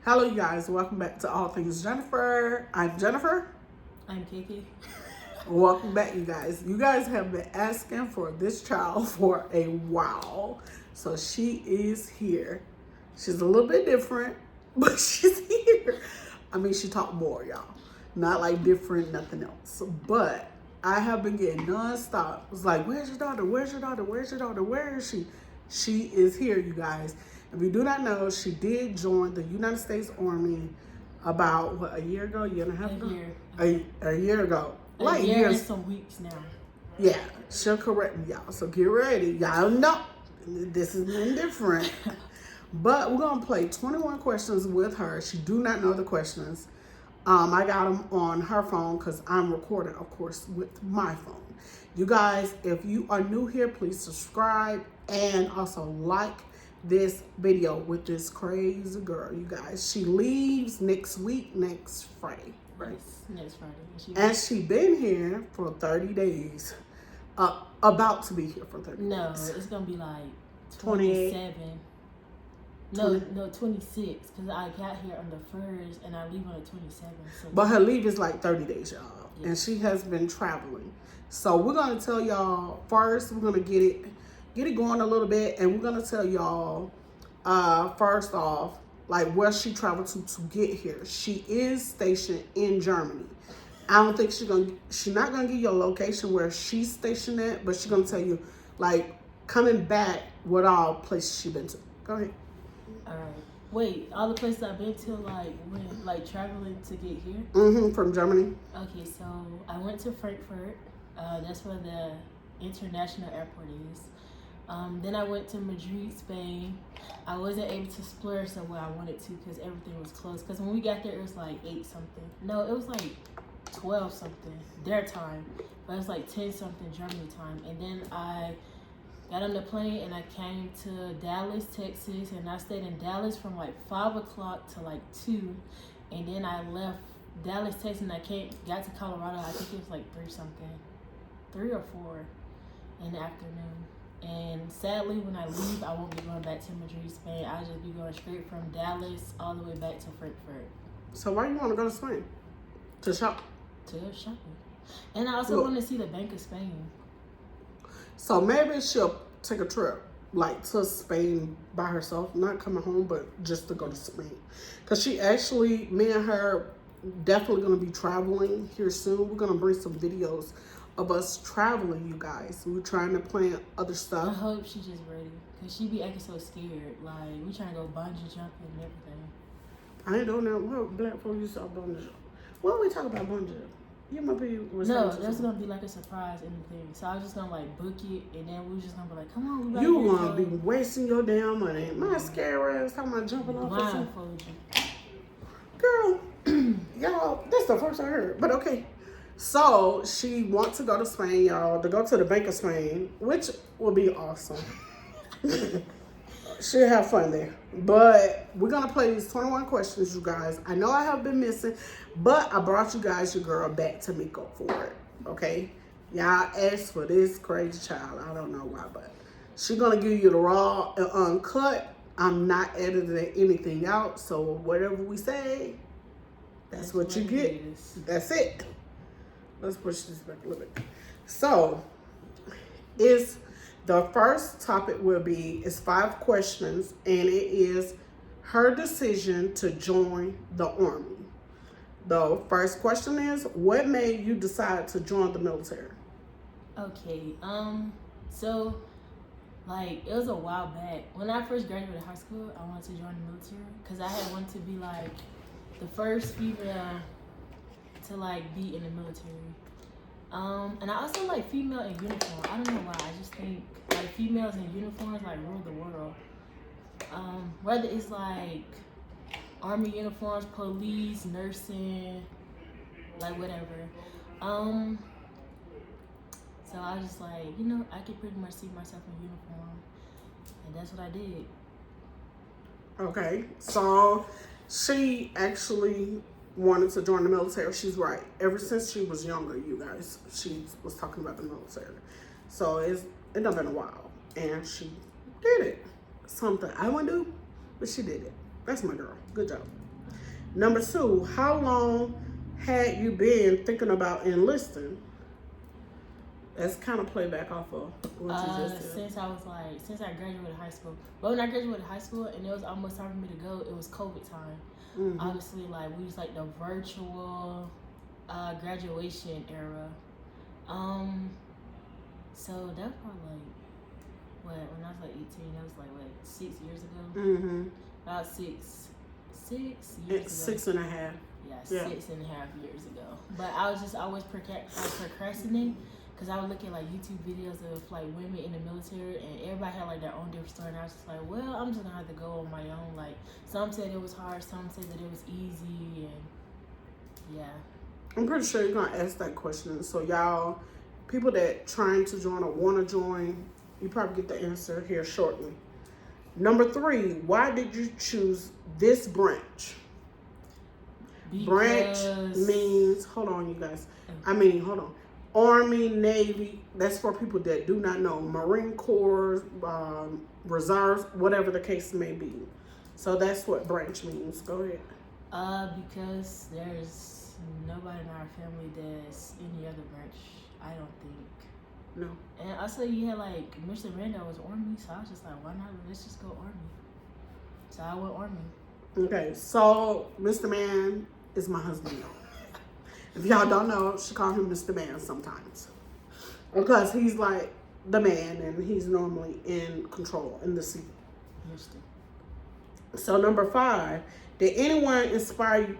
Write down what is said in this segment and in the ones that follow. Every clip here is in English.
Hello, you guys. Welcome back to All Things Jennifer. I'm Jennifer. I'm Kaykay. Welcome back, you guys. You guys have been asking for this child for a while. So she is here. She's a little bit different, but she's here. I mean, she talked more, y'all. Not like different, nothing else. But I have been getting nonstop. It was like, where's your daughter? Where's your daughter? Where's your daughter? Where is she? She is here, you guys. If you do not know, she did join the United States Army about, what, a year ago? A year and a half ago? A year ago. Like year and some weeks now. Yeah, she'll correct me, y'all. So get ready. Y'all know this has been different. But we're going to play 21 questions with her. She do not know the questions. I got them on her phone because I'm recording, of course, with my phone. You guys, if you are new here, please subscribe and also like this video with this crazy girl, you guys. She leaves next week, next Friday, right? Yes, next Friday. And she been here for 30 days. About to be here for 30 days. No, it's going to be like 27. 20. No, 26. Because I got here on the 1st and I leave on the 27th. So but her leave is like 30 days, y'all. Yes. And she has been traveling. So we're going to tell y'all first, we're going to get it going a little bit. And we're going to tell y'all, first off, like where she traveled to get here. She is stationed in Germany. I don't think she's not gonna give you a location where she's stationed at, but she's gonna tell you like coming back what all places she been to. Go ahead. All right. Wait, all the places I've been to, like when, like traveling to get here. From Germany. Okay, so I went to Frankfurt. That's where the international airport is. Then I went to Madrid, Spain. I wasn't able to splurge so well I wanted to because everything was closed. Because when we got there, it was like 8 something. No, it was like 12 something their time, but it was like 10 something Germany time. And then I got on the plane and I came to Dallas, Texas, and I stayed in Dallas from like 5 o'clock to like 2. And then I left Dallas, Texas, and I got to Colorado. I think it was like 3 something, 3 or 4 in the afternoon. And sadly, when I leave, I won't be going back to Madrid, Spain. I'll just be going straight from Dallas all the way back to Frankfurt. So why you want to go to Spain? To shop? To shopping. And I also want to see the Bank of Spain. So maybe she'll take a trip like to Spain by herself, not coming home, but just to go to Spain. Because she actually, me and her definitely going to be traveling here soon. We're going to bring some videos of us traveling, you guys. We're trying to plan other stuff. I hope she's just ready. Because she be acting so scared. Like, we trying to go bungee jumping and everything. I ain't doing that. What black folks used to bungee jump? Why don't we talk about bungee jump? You might be no, that's gonna be like a surprise in the thing. So I was just gonna like book it, and then we was just gonna be like, "Come on, we you gonna be wasting your damn money." My scary ass talking about jumping off. Blindfold you, girl. Y'all, that's the first I heard. But okay, so she wants to go to Spain, y'all, to go to the Bank of Spain, which will be awesome. She'll have fun there. But we're going to play these 21 questions, you guys. I know I have been missing, but I brought you guys your girl back to Miko for it. Okay? Y'all asked for this crazy child. I don't know why, but she's going to give you the raw and uncut. I'm not editing anything out, so whatever we say, that's what you get. That's it. Let's push this back a little bit. So, the first topic will be 5 questions, and it is her decision to join the Army. The first question is, what made you decide to join the military? Okay, so, like, it was a while back. When I first graduated high school, I wanted to join the military, because I had wanted to be, like, the first female to, like, be in the military. And I also like female in uniform. I don't know why. I just think like females in uniforms like rule the world. Whether it's like army uniforms, police, nursing, like whatever. So I was just like, I could pretty much see myself in uniform, and that's what I did. Okay, so she actually wanted to join the military. She's right. Ever since she was younger, you guys, she was talking about the military. So it done been a while. And she did it. Something I wouldn't do, but she did it. That's my girl. Good job. Number 2, how long had you been thinking about enlisting? That's kind of playback off of what you just said. Since I graduated high school. But when I graduated high school and it was almost time for me to go, it was COVID time. Mm-hmm. Obviously, like we used like the virtual graduation era. So that was probably like when I was like 18, that was like 6 years ago. Mm-hmm. About 6 years ago. 6.5. Yeah, 6.5 years ago. But I was just always procrastinating. Because I would look at like YouTube videos of like women in the military and everybody had like their own different story. And I was just like, well, I'm just going to have to go on my own. Like some said it was hard, some said that it was easy. And yeah. I'm pretty sure you're going to ask that question. So y'all, people that trying to join or want to join, you probably get the answer here shortly. Number 3, why did you choose this branch? Branch means, hold on, you guys. Hold on. Army, Navy, that's for people that do not know. Marine Corps, Reserves, whatever the case may be. So that's what branch means. Go ahead. Because there's nobody in our family that's any other branch, I don't think. No. And also you had like, Mr. Randall was Army, so I was just like, why not? Let's just go Army. So I went Army. Okay, so Mr. Man is my husband. If y'all don't know, she calls him Mr. Man sometimes. Because he's like the man and he's normally in control in the seat. So number 5, did anyone inspire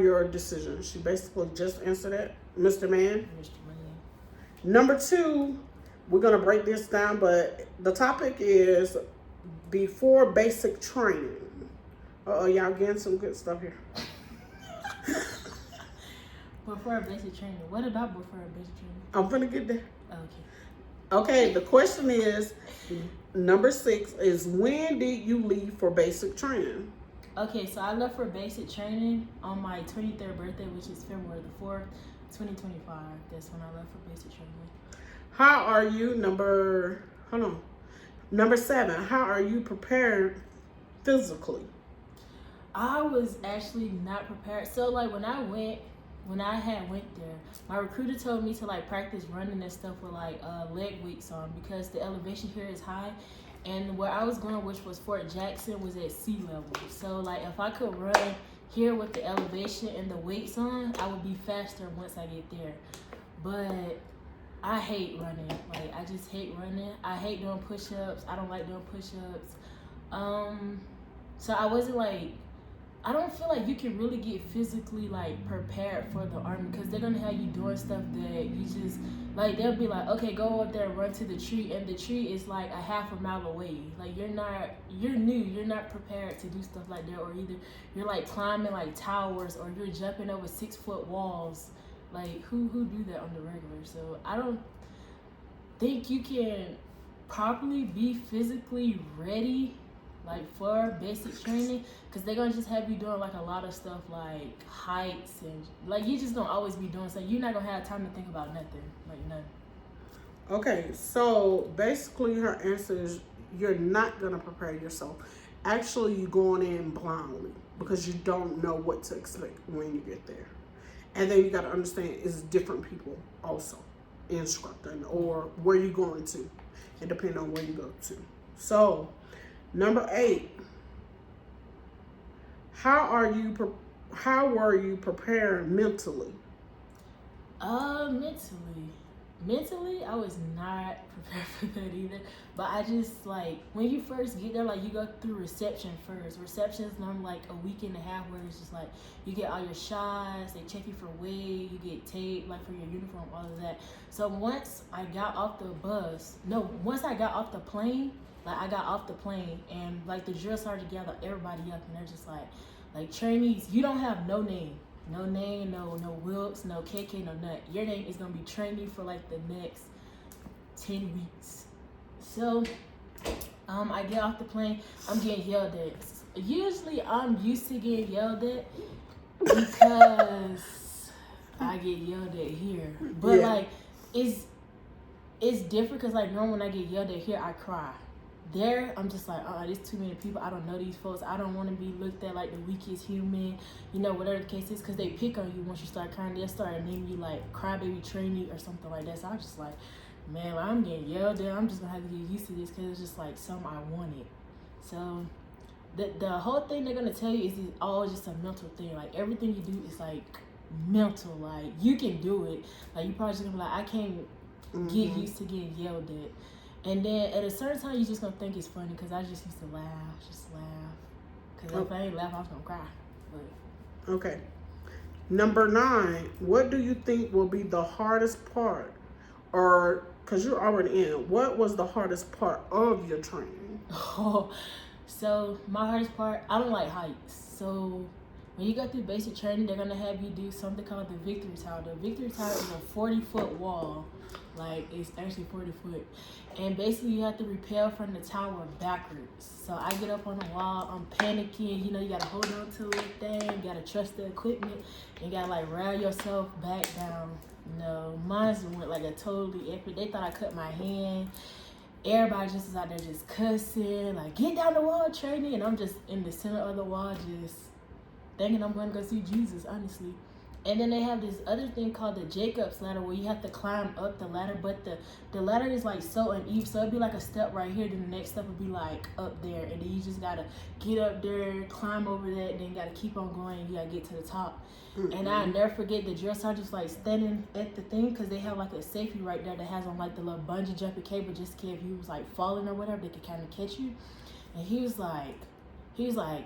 your decision? She basically just answered that. Mr. Man. Mr. Man. Number 2, we're going to break this down, but the topic is before basic training. Y'all getting some good stuff here. Before basic training. What about before basic training? I'm gonna get there. Okay, the question is, number 6 is, when did you leave for basic training? Okay, so I left for basic training on my 23rd birthday, which is February the 4th, 2025. That's when I left for basic training. How are you, number 7, how are you prepared physically? I was actually not prepared. So like when I went there, my recruiter told me to like practice running and stuff with like leg weights on, because the elevation here is high, and where I was going, which was Fort Jackson, was at sea level. So like if I could run here with the elevation and the weights on, I would be faster once I get there. But I hate running. Like I just hate running. I hate doing push-ups. I don't like doing push-ups. So I wasn't like, I don't feel like you can really get physically like prepared for the Army, because they're gonna have you doing stuff that you just like, they'll be like, okay, go up there and run to the tree, and the tree is like a half a mile away. Like you're new, you're not prepared to do stuff like that, or either you're like climbing like towers, or you're jumping over 6-foot walls. Like who do that on the regular? So I don't think you can properly be physically ready like for basic training, because they're gonna just have you doing like a lot of stuff like heights, and like you just gonna always be doing something. You're not gonna have time to think about nothing, like nothing. Okay, so basically her answer is you're not gonna prepare yourself. Actually, you're going in blindly because you don't know what to expect when you get there. And then you gotta understand it's different people also instructing, or where you're going to, and depending on where you go to. So number 8, how were you prepared mentally? Mentally, I was not prepared for that either. But I just like, when you first get there, like you go through reception first. Reception is normally like a week and a half, where it's just like you get all your shots, they check you for weight, you get tape like for your uniform, all of that. So once I got off the plane, like I got off the plane, and like the drill sergeant gathered everybody up, and they're just like trainees, you don't have no name, no Wilkes, no Kaykay, no nut. Your name is gonna be trainee for like the next 10 weeks. So I get off the plane, I'm getting yelled at. Usually I'm used to getting yelled at because I get yelled at here. But like it's different, because like normally when I get yelled at here, I cry. there, I'm just like, there's too many people. I don't know these folks. I don't want to be looked at like the weakest human, whatever the case is, because they pick on you once you start crying. They'll start naming you like crybaby trainee or something like that. So I was just like, man, I'm getting yelled at. I'm just gonna have to get used to this because it's just like something I wanted. So the whole thing they're gonna tell you is always just a mental thing. Like everything you do is like mental. Like you can do it. Like you probably just gonna be like, I can't get used to getting yelled at. And then at a certain time, you just gonna think it's funny because I just used to laugh. Because if I ain't laugh, I was gonna cry. But. Okay. Number 9, what do you think will be the hardest part? Or, because you're already in, what was the hardest part of your training? Oh, so my hardest part, I don't like heights. So when you go through basic training, they're gonna have you do something called the victory tower. The victory tower is a 40-foot wall. Like it's actually 40 foot, and basically you have to rappel from the tower backwards. So I get up on the wall, I'm panicking. You gotta hold on to the thing. You gotta trust the equipment. You gotta like rail yourself back down. Mine went like a totally epic. They thought I cut my hand. Everybody just is out there just cussing, like get down the wall, training, and I'm just in the center of the wall, just thinking I'm going to go see Jesus, honestly. And then they have this other thing called the Jacob's ladder where you have to climb up the ladder, but the ladder is like so uneven. So it'd be like a step right here, then the next step would be like up there. And then you just gotta get up there, climb over that, and then you gotta keep on going. You gotta get to the top. And I'll never forget the drill sergeant's like standing at the thing because they have like a safety right there that has on like the little bungee jumping cable just in case if you was like falling or whatever, they could kind of catch you. And he was like,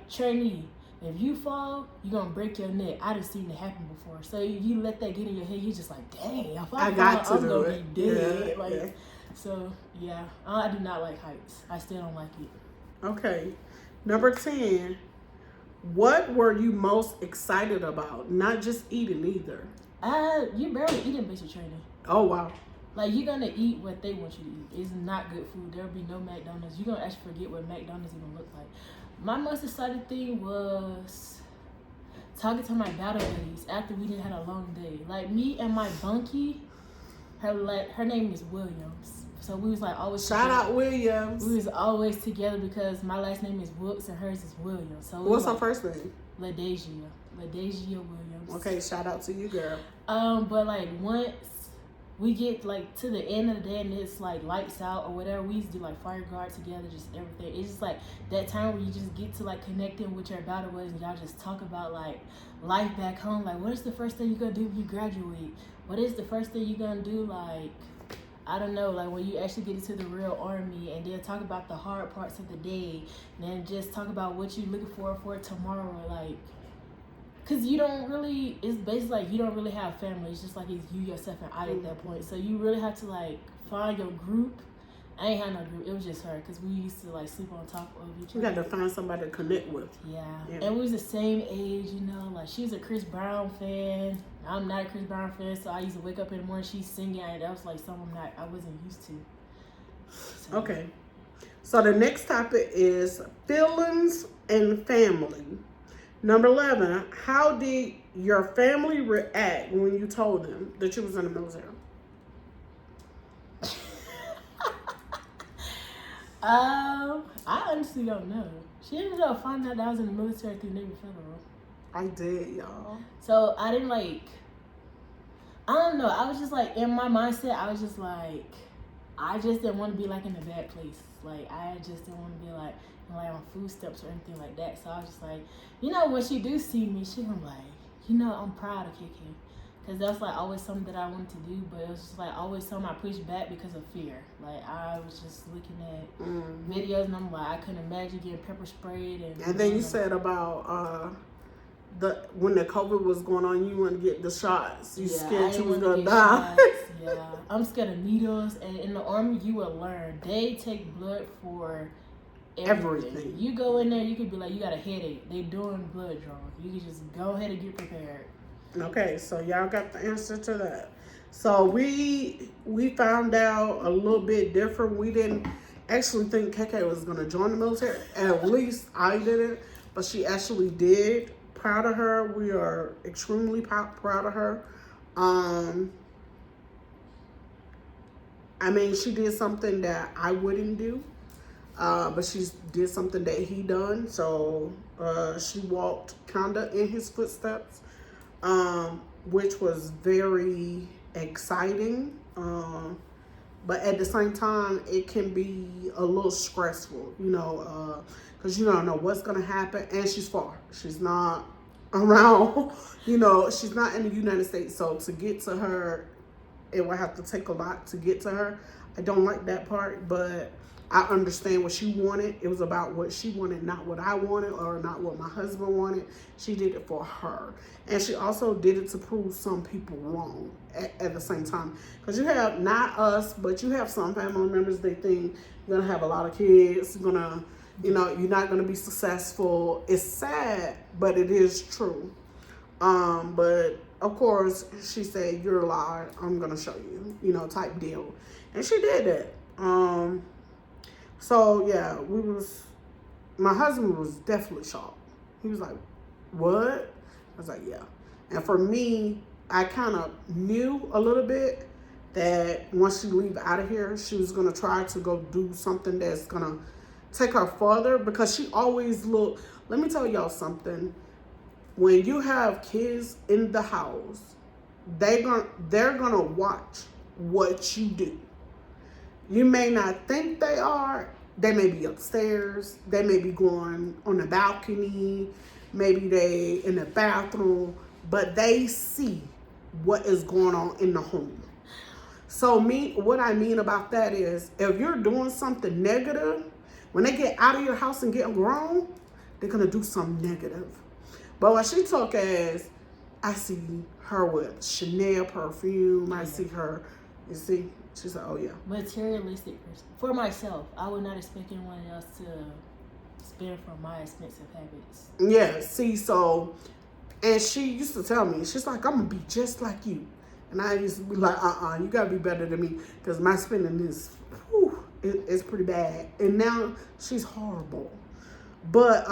trainee, if you fall, you're going to break your neck. I done seen it happen before. So you let that get in your head, you're just like, dang, if I fall, I'm going to be dead. Yeah, So, yeah, I do not like heights. I still don't like it. Okay. Number 10, what were you most excited about? Not just eating either. You barely eat in basic training. Oh, wow. Like, you're going to eat what they want you to eat. It's not good food. There'll be no McDonald's. You're going to actually forget what McDonald's even look like. My most exciting thing was talking to my battle buddies after we didn't have a long day. Like me and my bunkie, her name is Williams. So we was like always Shout out Williams. We was always together because my last name is Wooks and hers is Williams. So what's her first name? LaDasia Williams. Okay, shout out to you, girl. But like once we get like to the end of the day and it's like lights out or whatever, we used to do like fire guard together, just everything. It's just like that time where you just get to like connecting with your battle buddies and y'all just talk about like life back home. Like what is the first thing you're gonna do when you graduate? What is the first thing you're gonna do, like, I don't know, like when you actually get into the real army, and then talk about the hard parts of the day, and then just talk about what you're looking for tomorrow, like, because you don't really, it's basically like you don't really have family. It's just like it's you, yourself, and I at that point. So you really have to like find your group. I ain't had no group. It was just her because we used to like sleep on top of each other. You got to find somebody to connect with. Yeah. And we was the same age, like she was a Chris Brown fan. I'm not a Chris Brown fan, so I used to wake up in the morning, she's singing, and that was like something I wasn't used to. So. Okay. So the next topic is feelings and family. Number 11, how did your family react when you told them that you was in the military? I honestly don't know. She ended up finding out that I was in the military through Navy Federal. I did, y'all. So I didn't like, I don't know. I was just like, in my mindset, I was just like, I just didn't want to be like in a bad place. Like, I just didn't want to be like on food stamps or anything like that. So I was just like, when she do see me, she gonna be like, I'm proud of Kaykay. Because that's like always something that I wanted to do, but it was just like always something I pushed back because of fear. Like I was just looking at videos and I'm like, I couldn't imagine getting pepper sprayed. And then you said about when the COVID was going on, you wanted to get the shots. You scared you was gonna die. Yeah, I'm scared of needles. And in the Army, you will learn. They take blood for everything. You go in there, you could be like, you got a headache. They doing blood draw. You can just go ahead and get prepared. Okay, so y'all got the answer to that. So we found out a little bit different. We didn't actually think Kaykay was gonna join the military. At least I didn't, but she actually did. Proud of her. We are extremely proud of her. I mean, she did something that I wouldn't do. but she did something that he done. So she walked kinda in his footsteps, which was very exciting. But at the same time, it can be a little stressful, because you don't know what's gonna happen. And she's far; she's not around. She's not in the United States, so to get to her, it would have to take a lot to get to her. I don't like that part, but I understand what she wanted. It was about what she wanted, not what I wanted or not what my husband wanted. She did it for her. And she also did it to prove some people wrong at the same time. Because you have, not us, but you have some family members, they think you're going to have a lot of kids, you're not going to be successful. It's sad, but it is true. But of course, she said, "You're a liar. I'm gonna show you," type deal, and she did that. So yeah, my husband was definitely shocked. He was like, "What?" I was like, "Yeah." And for me, I kind of knew a little bit that once she leave out of here, she was gonna try to go do something that's gonna take her further, because she always look. Let me tell y'all something. When you have kids in the house, they're gonna watch what you do. You may not think they are. They may be upstairs. They may be going on the balcony. Maybe they in the bathroom. But they see what is going on in the home. So what I mean about that is, if you're doing something negative, when they get out of your house and get grown, they're gonna do something negative. But what she took as, I see her with Chanel perfume. I see her, you see, she said, "Oh yeah." Materialistic person. For myself, I would not expect anyone else to spend from my expensive habits. Yeah, see, so, and she used to tell me, she's like, "I'm going to be just like you." And I used to be like, you got to be better than me, because my spending is, it's pretty bad. And now she's horrible. But,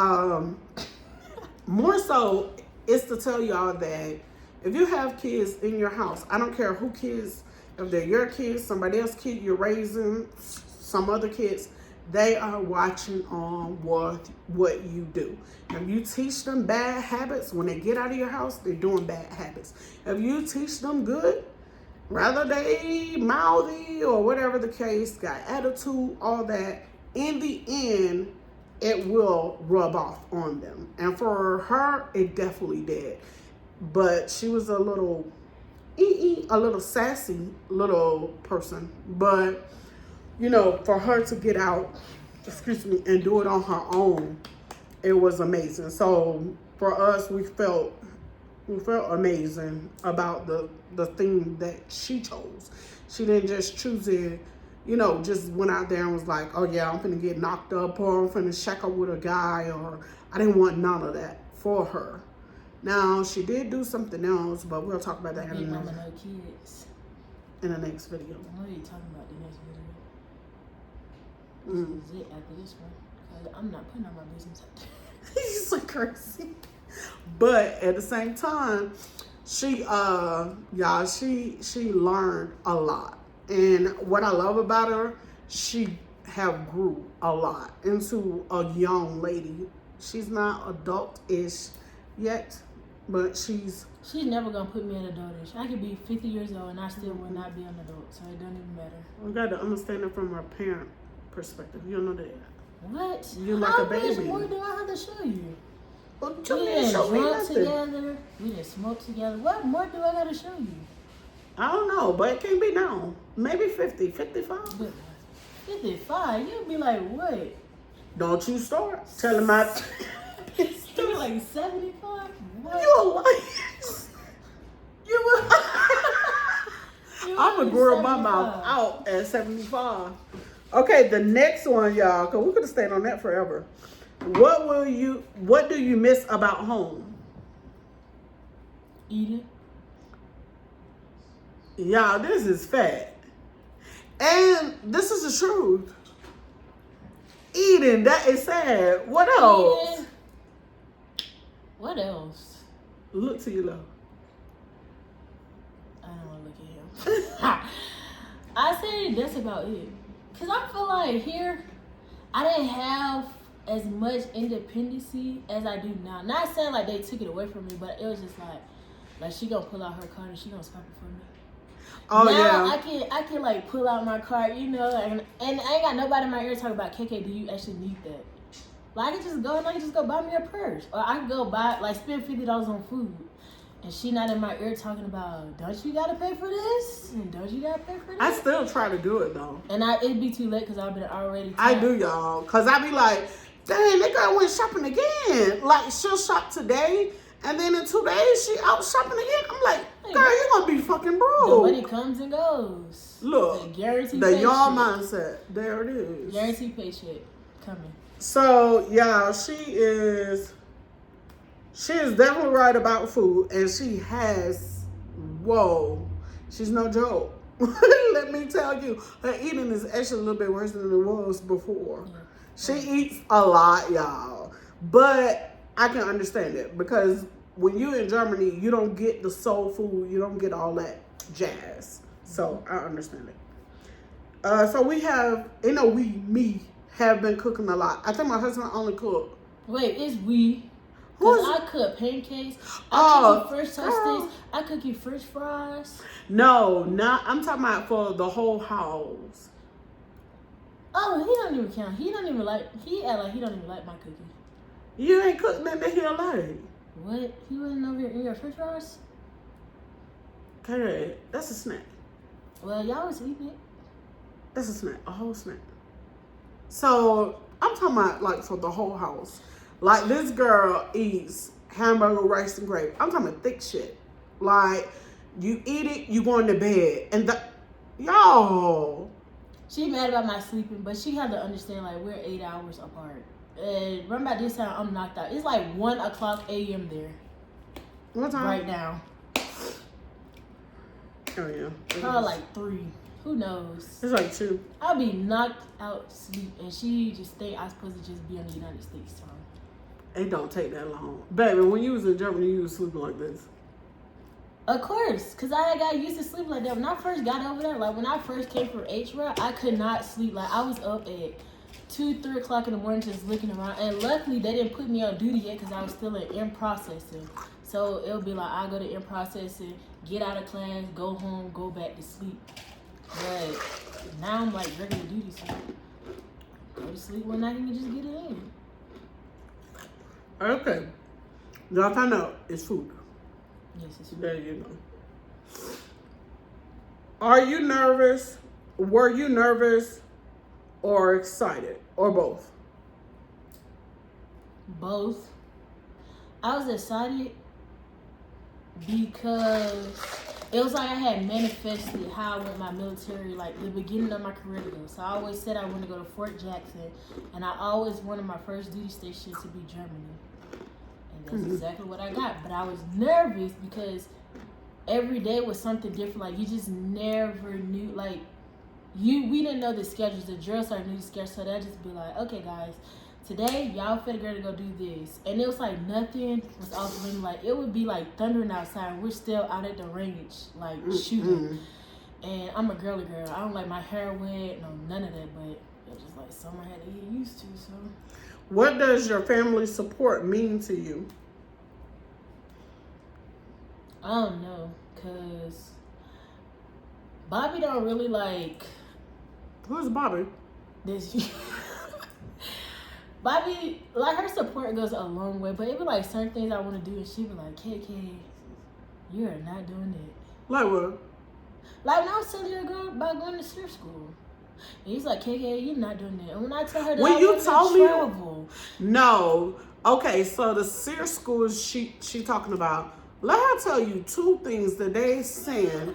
more so, it's to tell y'all that if you have kids in your house, I don't care who kids, if they're your kids, somebody else's kid you're raising, some other kids, they are watching on what you do. If you teach them bad habits, when they get out of your house, they're doing bad habits. If you teach them good, rather they mouthy or whatever the case, got attitude, all that, in the end, it will rub off on them. And for her, it definitely did. But she was a little sassy little person. But, for her to get out, and do it on her own, it was amazing. So for us, we felt amazing about the thing that she chose. She didn't just choose it, just went out there and was like, "Oh yeah, I'm finna get knocked up, or I'm finna shack up with a guy," or I didn't want none of that for her. Now, she did do something else, but we'll talk about that in the next video. I know you're talking about the next video. This is it after this one. Because I'm not putting all my business out there. He's so crazy. But at the same time, she learned a lot. And what I love about her, she have grew a lot into a young lady. She's not adult-ish yet, but she's never gonna put me in adult-ish. I could be 50 years old and I still would not be an adult, so it doesn't even matter. We got to understand it from her parent perspective. You don't know that. What? You're like a baby. How much more do I have to show you? Well, We didn't drink together. We didn't smoke together. What more do I got to show you? I don't know, but it can't be now. Maybe 50, 55. 55? You'll be like, what? Don't you start telling my... You'll be like 75? What? You a liar. I'm going to grow my mouth out at 75. Okay, the next one, y'all, because we could have stayed on that forever. What do you miss about home? Eating. Y'all, this is fat. And this is the truth. Eating, that is sad. What else? Eating. What else? Look to your left. I don't want to look at him. I say that's about it. Because I feel like here, I didn't have as much independency as I do now. Not saying like they took it away from me, but it was just like she gonna pull out her card and she gonna swipe it for me. Oh, now, yeah. I can like pull out my card, you know, and I ain't got nobody in my ear talking about, Kaykay, do you actually need that? Like, I can just go buy me a purse. Or I can go buy, like, spend $50 on food. And she not in my ear talking about, don't you gotta pay for this? And don't you gotta pay for this? I still try to do it, though. And it'd be too late because I've been already I do, y'all. Because I be like, dang, that girl went shopping again. Like, she'll shop today, and then in 2 days, she out shopping again. I'm like, girl, you gonna be fucking broke. The money comes and goes. Look, the y'all mindset. There it is. Guaranteed paycheck coming. So, yeah, she is definitely right about food, and she has, she's no joke. Let me tell you, her eating is actually a little bit worse than it was before. Yeah. She eats a lot, y'all, but I can understand it because when you're in Germany, you don't get the soul food, you don't get all that jazz. So I understand it. So we have, me have been cooking a lot. I think my husband only cook. Wait, it's we. Because I cook pancakes, I cook you French toasties, I cook you French fries. No, I'm talking about for the whole house. Oh, he don't even count. He act like he don't even like my cooking. You ain't cooked nothing that he like. What? He wasn't over here in your French fries? Okay, that's a snack. Well, y'all was eating it. That's a snack, a whole snack. So, I'm talking about, like, for the whole house. Like, this girl eats hamburger, rice, and gravy. I'm talking about thick shit. Like, you eat it, you going to bed. And y'all. She mad about my sleeping, but she had to understand, like, we're 8 hours apart. And right about this time, I'm knocked out. It's like 1 o'clock a.m. there. What time? Right now. Oh, yeah. Probably like 3. Who knows? It's like 2. I'll be knocked out sleep, and she just think I'm supposed to just be on the United States time. It don't take that long. Baby, when you was in Germany, you was sleeping like this. Of course, because I got used to sleep like that. When I first got over there, like when I first came from H-Route, I could not sleep. Like I was up at 2-3 o'clock in the morning just looking around. And luckily, they didn't put me on duty yet because I was still in processing. So it'll be like I go to in processing, get out of class, go home, go back to sleep. But now I'm like regular duty, so go to sleep when I can just get it in. Okay. Y'all find out it's food. Yes, it's food. There you go. Are you nervous? Were you nervous or excited? Or both? Both. I was excited because it was like I had manifested how I want my military, like the beginning of my career to go. So I always said I wanted to go to Fort Jackson, and I always wanted my first duty station to be Germany. And that's exactly what I got. But I was nervous because every day was something different. Like you just never knew. Like we didn't know the schedules. The drill sergeant knew the schedule, so they'd just be like, "Okay, guys, today y'all figure to go do this." And it was like nothing was off limit. Like it would be like thundering outside. We're still out at the range, like shooting. And I'm a girly girl. I don't like my hair wet, no none of that. But it was just like something I had to get used to. So. What does your family support mean to you? I don't know, cause Bobby don't really like. Who's Bobby? This. Bobby, like her support goes a long way, but it be like certain things I want to do, and she be like, "Kaykay, you are not doing that." Like what? Like when I was telling her about going to SEER school. And he's like, "Kaykay, you're not doing that." And when I tell her that when I you want told to me, travel. No. Okay, so the SEER school she talking about. Let her tell you 2 things that they saying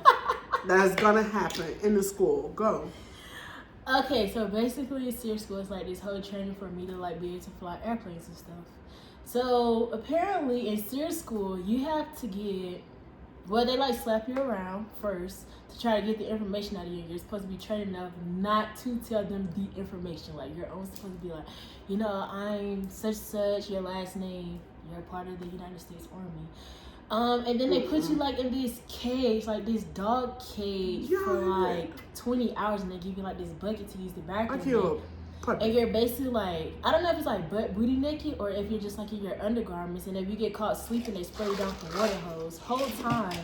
that's gonna happen in the school. Go. Okay, so basically SEER school is like this whole training for me to like be able to fly airplanes and stuff. So apparently in SEER school you have to get, well, they like slap you around first to try to get the information out of you. You're supposed to be trained enough not to tell them the information. Like you're only supposed to be like, you know, I'm such, your last name, you're part of the United States Army. And then they put you like in this cage, like this dog cage for like 20 hours, and they give you like this bucket to use the bathroom. And you're basically like, I don't know if it's like butt booty naked or if you're just like in your undergarments, and if you get caught sleeping, they spray you down with the water hose. Whole time,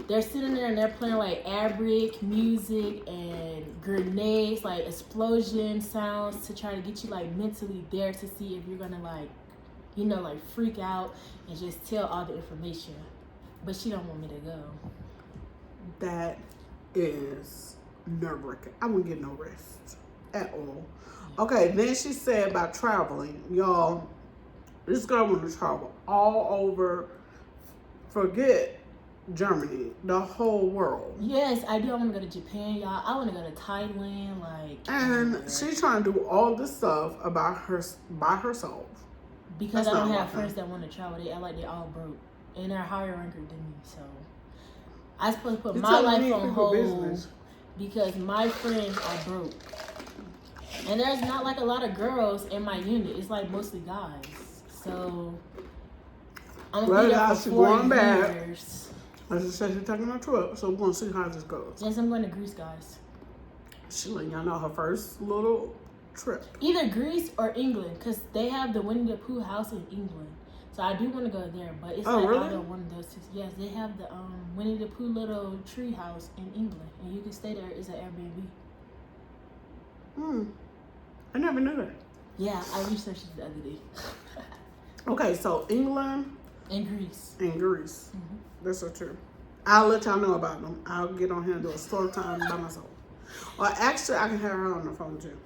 they're sitting there and they're playing like abric music and grenades, like explosion sounds to try to get you like mentally there to see if you're gonna like, you know, like freak out and just tell all the information. But she don't want me to go. That is nerve-wracking. I wouldn't get no rest at all. Okay, then she said about traveling. Y'all, this girl want to travel all over, forget Germany, the whole world. Yes, I do. I want to go to Japan, y'all. I want to go to Thailand, like. And she's trying to do all this stuff about her by herself. Because That's I don't not have my friends thing. that want to travel. They act like they all broke. And they're higher ranker than me, so. I supposed to put You my telling life me on people hold business. because my friends are broke. And there's not like a lot of girls in my unit. It's like mostly guys. So I'm gonna be there for 4 years. As I said, she's taking her trip, so we're gonna see how this goes. Yes, I'm going to Greece, guys. She letting y'all know her first little trip. Either Greece or England, because they have the Winnie the Pooh house in England. So I do want to go there, but it's like really? out of one of those two. Yes, they have the Winnie the Pooh little tree house in England, and you can stay there. It's an Airbnb. I never knew that. Yeah, I researched it the other day. Okay, so England And Greece. and Greece. Mm-hmm. That's so true. I'll let y'all know about them. I'll get on here and do a story time by myself. Or actually, I can have her on the phone too.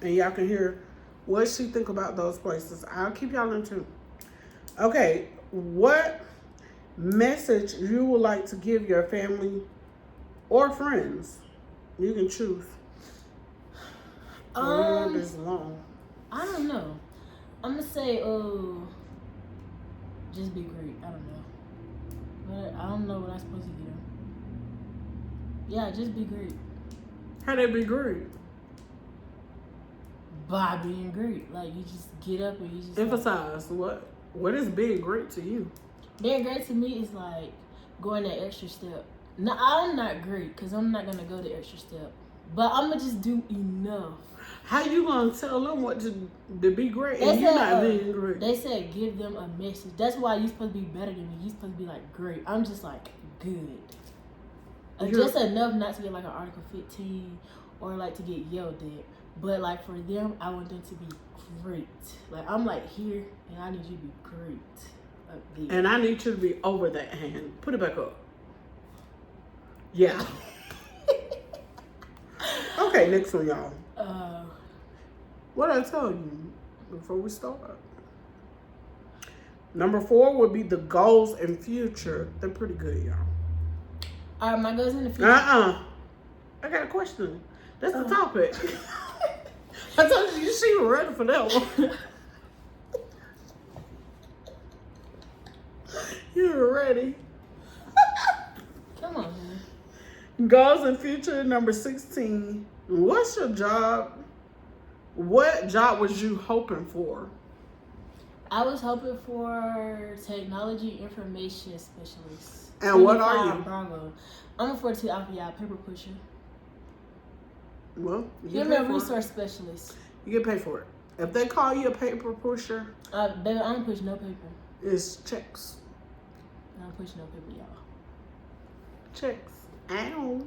And y'all can hear what she think about those places. I'll keep y'all in tune. Okay, what message you would like to give your family or friends? You can choose. This long. I don't know. I'm gonna say, just be great. I don't know. But I don't know what I'm supposed to do. Yeah, just be great. How they be great? By being great. Like, you just get up and you just... Emphasize what is being great to you? Being great to me is like going that extra step. No, I'm not great because I'm not gonna go the extra step. But I'm gonna just do enough. How you gonna tell them what to be great and you're not being great? They said give them a message. That's why you're supposed to be better than me. You're supposed to be like great. I'm just like good. Just enough not to get like an Article 15 or like to get yelled at. But like for them, I want them to be great. Like I'm like here and I need you to be great up there. And I need you to be over that hand. Put it back up. Yeah. Okay, next one, y'all. What did I tell you before we start? Number 4 would be the goals and future. They're pretty good, y'all. All right, my goals in the future. I got a question. That's the topic. I told you she was ready for that one. You were ready. Come on, man. Goals and future, number 16. What's your job? What job was you hoping for? I was hoping for technology information specialist. And what are you? Bravo. I'm a 42 Alpha Yacht paper pusher. Well, Human resource specialist. You get paid for it. If they call you a paper pusher, Baby, I don't push no paper. it's checks. I don't push no paper, y'all. Checks. Ow.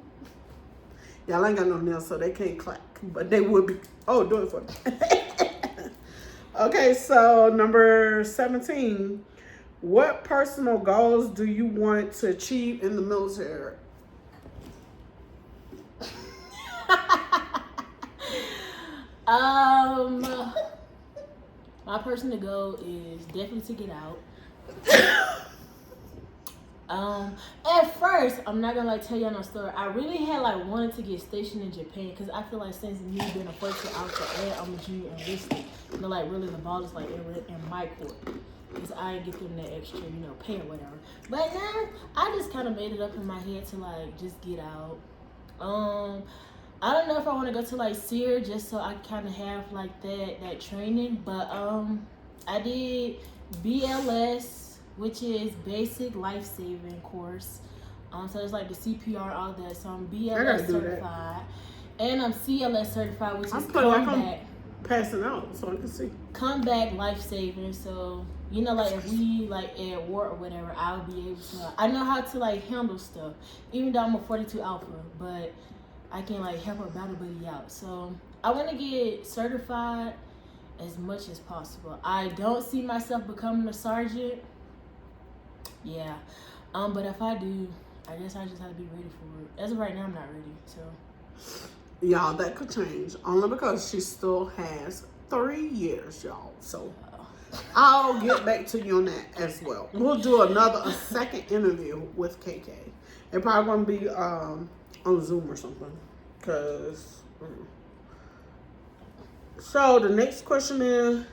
Y'all ain't got no nails, so they can't clap. But they would be. Oh, do it for me. Okay, so number 17. What personal goals do you want to achieve in the military? My personal goal is definitely to get out. At first, I'm not gonna tell y'all no story. I really had wanted to get stationed in Japan because I feel like since me being a 42 Alpha and I'm a junior enlisted, really the ball is in my court. Because I get them that extra, pay or whatever. But now, I just kind of made it up in my head to just get out. I don't know if I want to go to SEER just so I kind of have that training. But I did BLS, which is basic life-saving course. So it's the CPR, all that. So I'm BLS certified. And I'm CLS certified, which is combat. passing out so I can see. Comeback life saving. So you know, like if we like at war or whatever, I'll be able to. I know how to like handle stuff, even though I'm a 42 alpha, but I can like help a battle buddy out. So I want to get certified as much as possible. I don't see myself becoming a sergeant. Yeah, but if I do, I guess I just have to be ready for it. As of right now, I'm not ready. So y'all, that could change only because she still has 3 years, y'all. So I'll get back to you on that as well. We'll do a second interview with KK. It probably won't be on Zoom or something. So the next question is,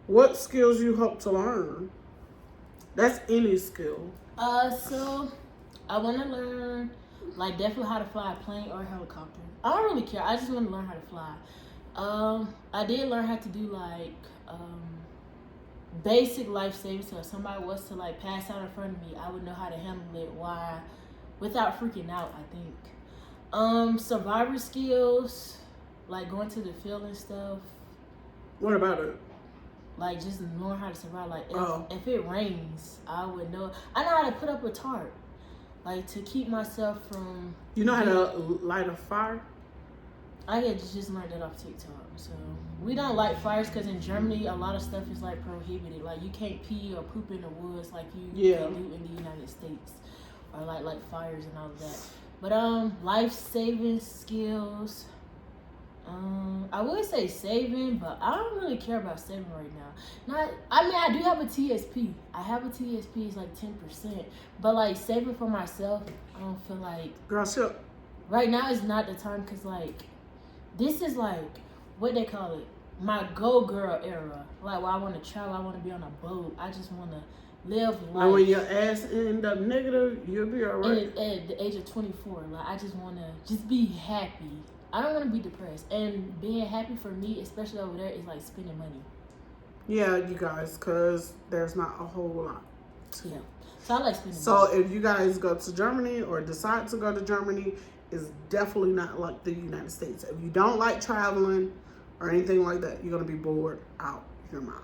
what skills you hope to learn? That's any skill. So I want to learn, like, definitely how to fly a plane or a helicopter. I don't really care. I just want to learn how to fly. I did learn how to do like basic life saving. So if somebody was to like pass out in front of me, I would know how to handle it without freaking out, I think. Survivor skills, like going to the field and stuff. What about it? Like just knowing how to survive. Like if it rains, I would know. I know how to put up a tarp, like to keep myself from. You know how to light a fire? I had just learned that off TikTok. So we don't light fires because in Germany a lot of stuff is like prohibited. Like you can't pee or poop in the woods like you can do in the United States, or like fires and all of that. But life saving skills. I would say saving, but I don't really care about saving right now. I do have a TSP. I have a TSP, it's like 10%. But like saving for myself, I don't feel like. Girl, shit. Right now is not the time because like, this is like, what they call it, my go girl era. Like where I want to travel, I want to be on a boat. I just want to live life. And when your ass end up negative, you'll be alright. At the age of 24, like I just want to just be happy. I don't want to be depressed. And being happy for me, especially over there, is like spending money. Yeah, you guys, because there's not a whole lot. Yeah. So I like spending money. So if you guys go to Germany or decide to go to Germany, it's definitely not like the United States. If you don't like traveling or anything like that, you're going to be bored out your mind.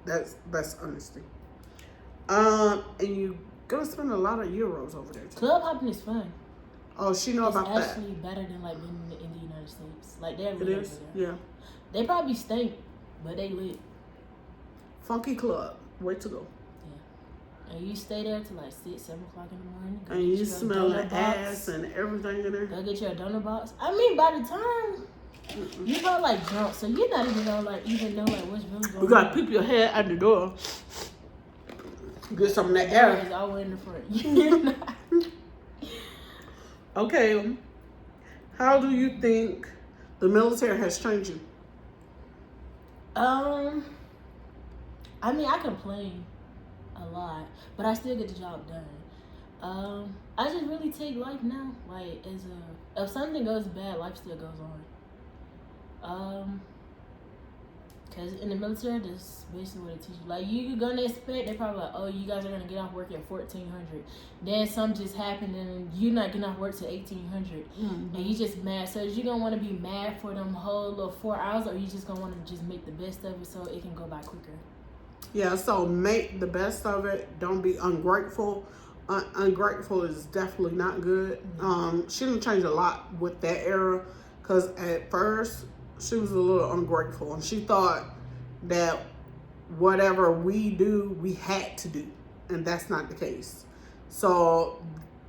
That's honesty. And you're going to spend a lot of euros over there, too. Club hopping is fun. Oh, she know about that. It's actually better than like being in the United States. Like they're really It is, yeah. They probably stink, but they lit. Funky club, way to go. Yeah, and you stay there till like 6, 7 o'clock in the morning. And you smell the ass and everything in there. Go get your donut box. I mean, by the time you go like drunk, so you're not even gonna even know like what's really going on. You gotta peep your head at the door. Get some of that air. It's all the way in the front. Okay, how do you think the military has changed you? I mean, I complain a lot, but I still get the job done. I just really take life now, like if something goes bad, life still goes on. Cause in the military, that's basically what it teaches you. Like you're gonna expect, they're probably like, oh, you guys are gonna get off work at 1400. Then something just happened and you're not getting off work till 1800, and you just mad. So is you gonna want to be mad for them whole little 4 hours, or you just gonna want to just make the best of it so it can go by quicker? Yeah, so make the best of it. Don't be ungrateful. Ungrateful is definitely not good. She didn't change a lot with that era, cause at first she was a little ungrateful and she thought that whatever we do, we had to do, and that's not the case. So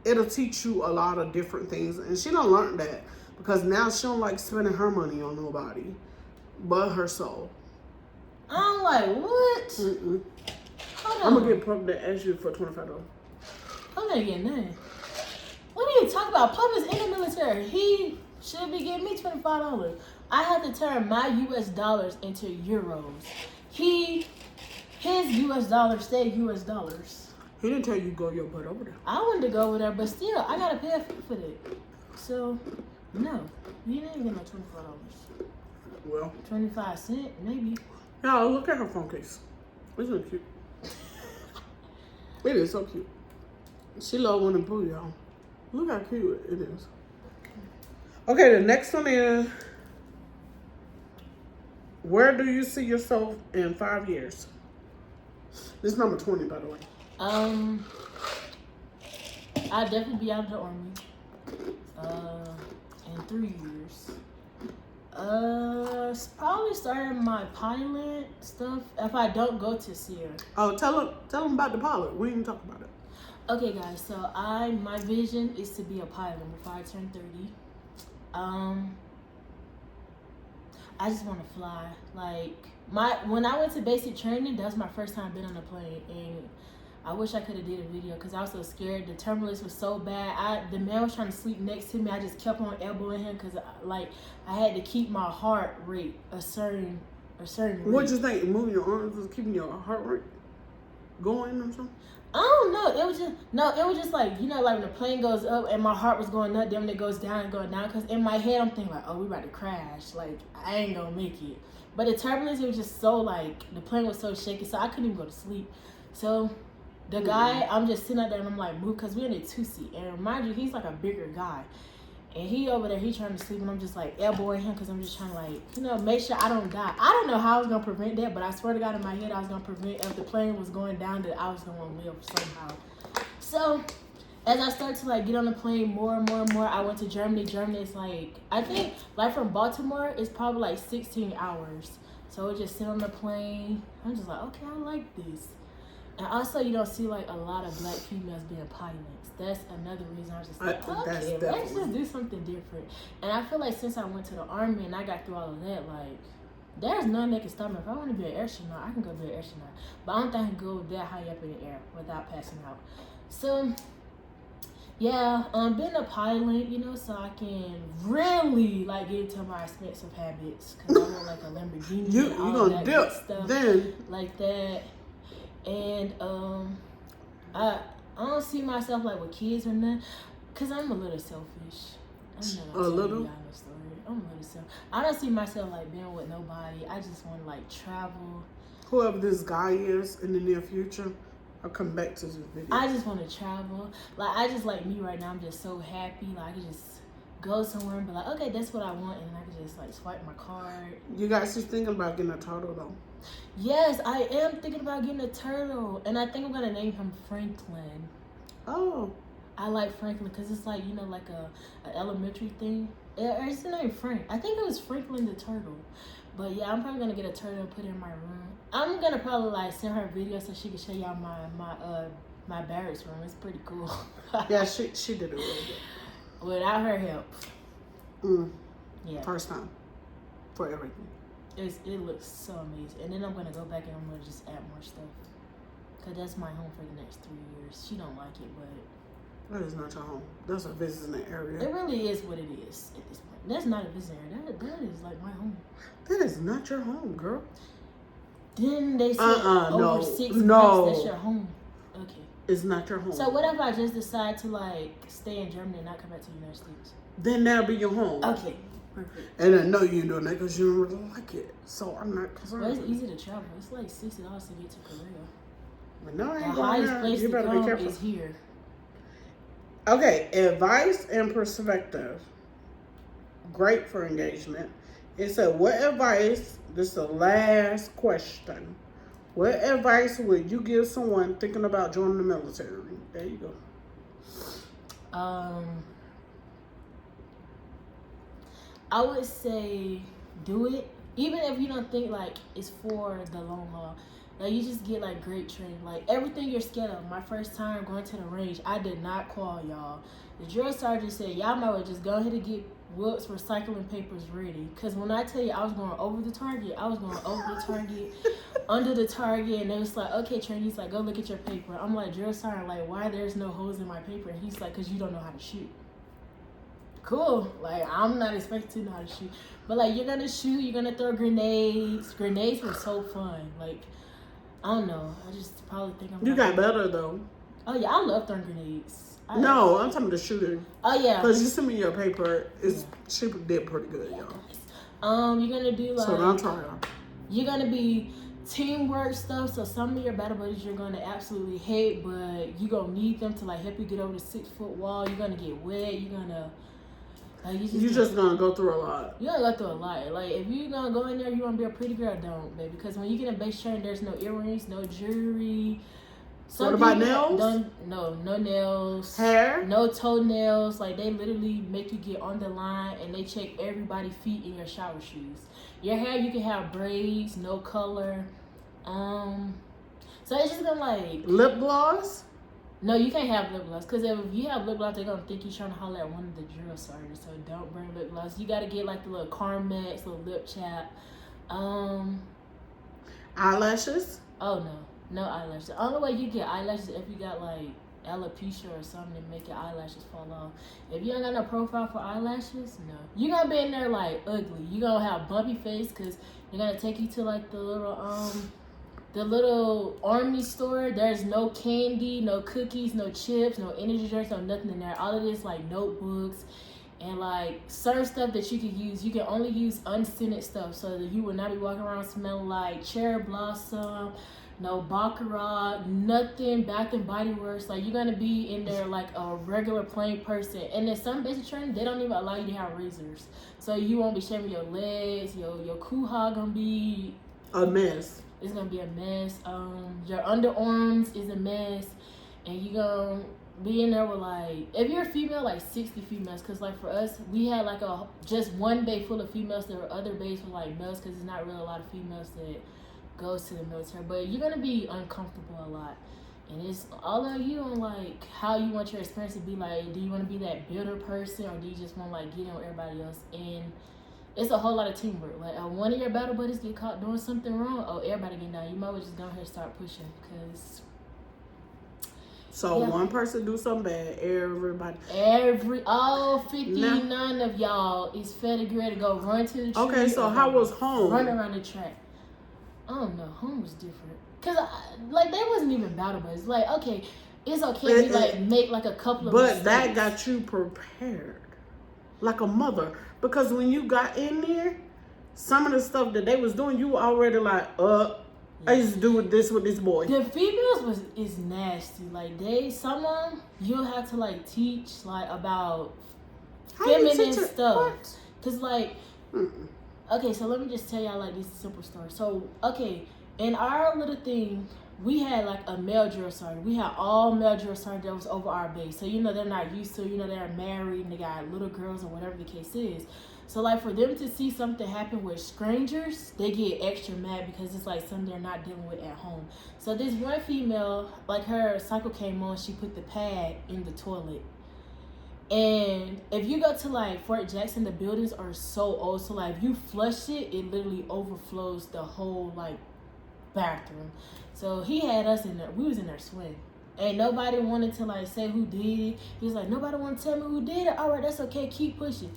it'll teach you a lot of different things, and she don't learn that because now she don't like spending her money on nobody but her soul. I'm like, what? Hold on. I'm gonna get Pup to ask you for $25. I'm not getting nothing. What are you talking about? Pup is in the military. He should be giving me $25. I had to turn my US dollars into euros. His US dollars stayed US dollars. He didn't tell you go your butt over there. I wanted to go over there, but still, I gotta pay a fee for that. So, no, you didn't get my $25. Well, 25 cents, maybe. Y'all, look at her phone case. Isn't it cute? It is so cute. She love Winnie the Pooh, y'all. Look how cute it is. Okay, the next one is, Where do you see yourself in 5 years? This is number 20, by the way. I'll definitely be out of the army. In 3 years. Probably starting my pilot stuff if I don't go to Sierra. Oh, tell them about the pilot. We didn't talk about it. Okay, guys. So my vision is to be a pilot before I turn 30. I just want to fly. Like when I went to basic training, that was my first time being on a plane, and I wish I could have did a video because I was so scared. The turbulence was so bad. The man was trying to sleep next to me. I just kept on elbowing him because I had to keep my heart rate a certain rate. What you think? Moving your arms was keeping your heart rate going or something? I don't know. It was just like, you know, like when the plane goes up and my heart was going up, then when it goes down and going down. Because in my head, I'm thinking like, oh, we about to crash. Like, I ain't gonna make it. But the turbulence, it was just so like, the plane was so shaky, so I couldn't even go to sleep. So the guy, I'm just sitting out there and I'm like, move, because we're in a 2-seat. And mind you, he's like a bigger guy. And he over there, he trying to sleep, and I'm just like elbowing him because I'm just trying to like, you know, make sure I don't die. I don't know how I was going to prevent that, but I swear to God in my head I was going to prevent if the plane was going down that I was going to live somehow. So as I start to like get on the plane more and more and more, I went to Germany. Germany is like, I think like from Baltimore, it's probably like 16 hours. So we just sit on the plane. I'm just like, okay, I like this. And also, you don't see like a lot of black females being pilots. That's another reason I was just like, okay, let's just do something different. And I feel like since I went to the army and I got through all of that, like, there's nothing that can stop me. If I want to be an astronaut, I can go be an astronaut. But I don't think I can go that high up in the air without passing out. So, yeah, being a pilot, you know, so I can really like get into my expensive habits. Because I want like a Lamborghini you and all gonna that dip good stuff then. like that. And I don't see myself like with kids or nothing, cause I'm a little selfish. I'm a little selfish. I don't see myself like being with nobody. I just want to like travel. Whoever this guy is in the near future, I'll come back to this video. I just want to travel. Like I just like me right now. I'm just so happy. Like I can just go somewhere and be like, okay, that's what I want, and I can just like swipe my card. You guys just thinking about getting a turtle though? Yes, I am thinking about getting a turtle, and I think I'm gonna name him Franklin. Oh, I like Franklin because it's like, you know, like a elementary thing. Or is his name Frank? I think it was Franklin the turtle. But yeah, I'm probably gonna get a turtle and put it in my room. I'm gonna probably like send her a video so she can show y'all my barracks room. It's pretty cool. yeah, she did it really good. Without her help. Yeah. First time for everything. It looks so amazing. And then I'm gonna go back and I'm gonna just add more stuff. Cause that's my home for the next 3 years. She don't like it, but that is not your home. That's a visiting area. It really is what it is at this point. That's not a visiting area. That is like my home. That is not your home, girl. Then they said over 6 months, that's your home. Okay. It's not your home. So what if I just decide to like stay in Germany and not come back to the United States? Then that'll be your home. Okay. Perfect. And I know you ain't doing that because you don't really like it. So I'm not concerned. Well, it's easy to travel. It's like $60 to get to Korea. But no, I ain't the highest place you to better come be careful. is here. Okay, advice and perspective. Great for engagement. It said, what advice, this is the last question. What advice would you give someone thinking about joining the military? There you go. I would say do it. Even if you don't think like it's for the long haul. Like you just get like great training. Like everything you're scared of. My first time going to the range, I did not call y'all. The drill sergeant said, y'all might well just go ahead and get Wilkes recycling papers ready. Cause when I tell you I was going over the target, I was going over the target, under the target, and they was like, okay, train. He's like, go look at your paper. I'm like, drill sergeant, like why there's no holes in my paper? And he's like, cause you don't know how to shoot. Cool. Like I'm not expected to know how to shoot, but like you're gonna shoot, you're gonna throw grenades. Grenades were so fun. Like I don't know. I just probably think I'm. You got better though. Oh yeah, I love throwing grenades. I'm talking about the shooting. Oh yeah. Cause you sent me your paper. She did pretty good, y'all. You're gonna do like. So don't try her. You're gonna be teamwork stuff. So some of your battle buddies you're gonna absolutely hate, but you're gonna need them to like help you get over the 6-foot wall. You're gonna get wet. You're gonna. Like you just gonna go through a lot. You gotta go through a lot. Like if you gonna go in there, you wanna be a pretty girl, don't, baby. Because when you get in base train, there's no earrings, no jewelry. What about nails? No nails. Hair? No toenails. Like they literally make you get on the line and they check everybody's feet in your shower shoes. Your hair, you can have braids, no color. So it's just gonna like lip gloss. No, you can't have lip gloss because if you have lip gloss, they're gonna think you're trying to holler at one of the drill sergeants. So don't bring lip gloss. You gotta get like the little Carmex, little lip chap. Eyelashes? Oh no eyelashes. The only way you get eyelashes if you got like alopecia or something to make your eyelashes fall off. If you ain't got no profile for eyelashes, no. You gonna be in there like ugly. You gonna have bumpy face because they're gonna take you to like the little army store. There's no candy, no cookies, no chips, no energy drinks, no nothing in there. All of this like notebooks and like certain stuff that you can use. You can only use unscented stuff so that you will not be walking around smelling like cherry blossom, no baccarat, nothing Bath and Body Works. Like you're gonna be in there like a regular plain person. And in some basic training, they don't even allow you to have razors, so you won't be shaving your legs. Your kuha gonna be a mess. It's gonna be a mess. Your underarms is a mess, and you gonna be in there with like, if you're a female, like 60 females. Cause like for us, we had like just one bay full of females. There were other bays with like males, cause there's not really a lot of females that goes to the military. But you're gonna be uncomfortable a lot, and it's all on you on like how you want your experience to be. Like, do you want to be that bitter person, or do you just want to like get in with everybody else? And it's a whole lot of teamwork. Like, one of your battle buddies get caught doing something wrong, oh, everybody get down. You might as well just go ahead and start pushing, because... So, one person do something bad, everybody... All 59 of y'all is fed and ready to go run to the tree. Okay, so how was home? Run around the track. I don't know. Home was different. Because, like, they wasn't even battle buddies. Like, okay, it's okay to, make, like, a couple of mistakes. But that got you prepared. Like a mother. Because when you got in there, some of the stuff that they was doing, you were already like, I used to do this with this boy. The females is nasty. Like some of them, you'll have to like teach like about feminine stuff. Cause like, okay, so let me just tell y'all like this simple story. So okay, in our little thing, we had like a male drill sergeant. We had all male drill sergeant that was over our base. So they're not used to, they're married and they got little girls or whatever the case is. So like for them to see something happen with strangers, they get extra mad because it's like something they're not dealing with at home. So this one female, like her cycle came on, she put the pad in the toilet. And if you go to like Fort Jackson, the buildings are so old. So like if you flush it, it literally overflows the whole like bathroom. So he had us in there. We was in there swimming. Ain't nobody wanted to like say who did it. He was like, nobody want to tell me who did it. All right, that's okay. Keep pushing.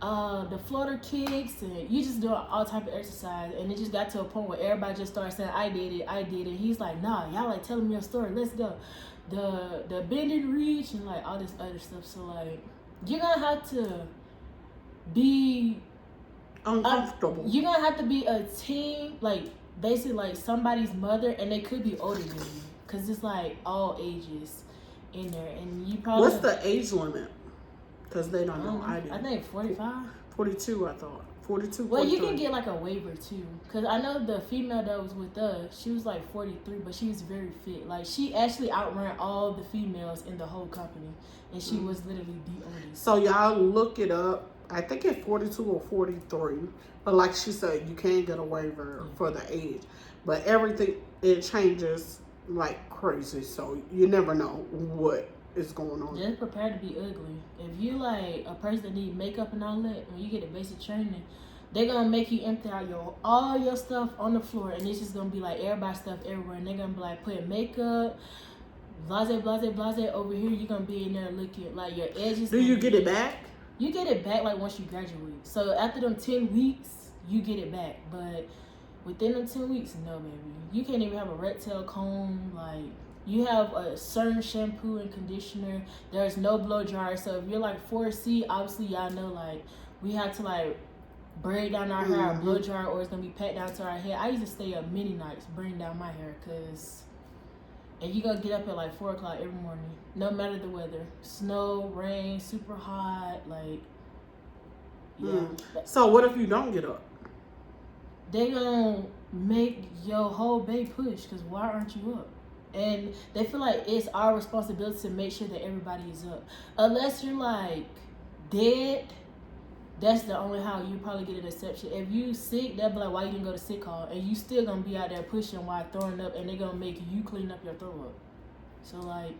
The floater kicks, and you just doing all type of exercise. And it just got to a point where everybody just started saying, I did it. He's like, nah, y'all like telling me a story. Let's go. The bended reach and like all this other stuff. So like, you're gonna have to be uncomfortable. You're gonna have to be a team, like basically like somebody's mother, and they could be older than you, cause it's like all ages in there, and you probably. What's the age limit? Because they don't know. I think 45. 42, I thought. 42. Well, 43. you can get like a waiver too, because I know the female that was with us, she was like 43, but she was very fit. Like she actually outran all the females in the whole company, and she was literally the oldest. So y'all look it up. I think it's 42 or 43. But like she said, you can get a waiver for the age. But everything, it changes like crazy. So you never know what is going on. Just prepare to be ugly. If you like a person that need makeup and all that, when you get a basic training, they're gonna make you empty out all your stuff on the floor, and it's just gonna be like everybody's stuff everywhere, and they're gonna be like putting makeup, blase over here. You're gonna be in there looking like your edges. Do you get it back? You get it back like once you graduate. So after them 10 weeks, you get it back. But within them 10 weeks, no, baby. You can't even have a red tail comb. Like, you have a certain shampoo and conditioner. There's no blow dryer. So if you're like 4C, obviously y'all know like we have to like braid down our hair, blow dryer, or it's gonna be pat down to our hair. I used to stay up many nights braiding down my hair, and you gonna get up at like 4 o'clock every morning, no matter the weather, snow, rain, super hot, like Yeah. So what if you don't get up? They gonna make your whole bay push, because why aren't you up? And they feel like it's our responsibility to make sure that everybody is up. Unless you're like dead, that's the only how you probably get an exception. If you sick, they'll be like, why you didn't go to sick call? And you still gonna be out there pushing while throwing up, and they're gonna make you clean up your throw up. So like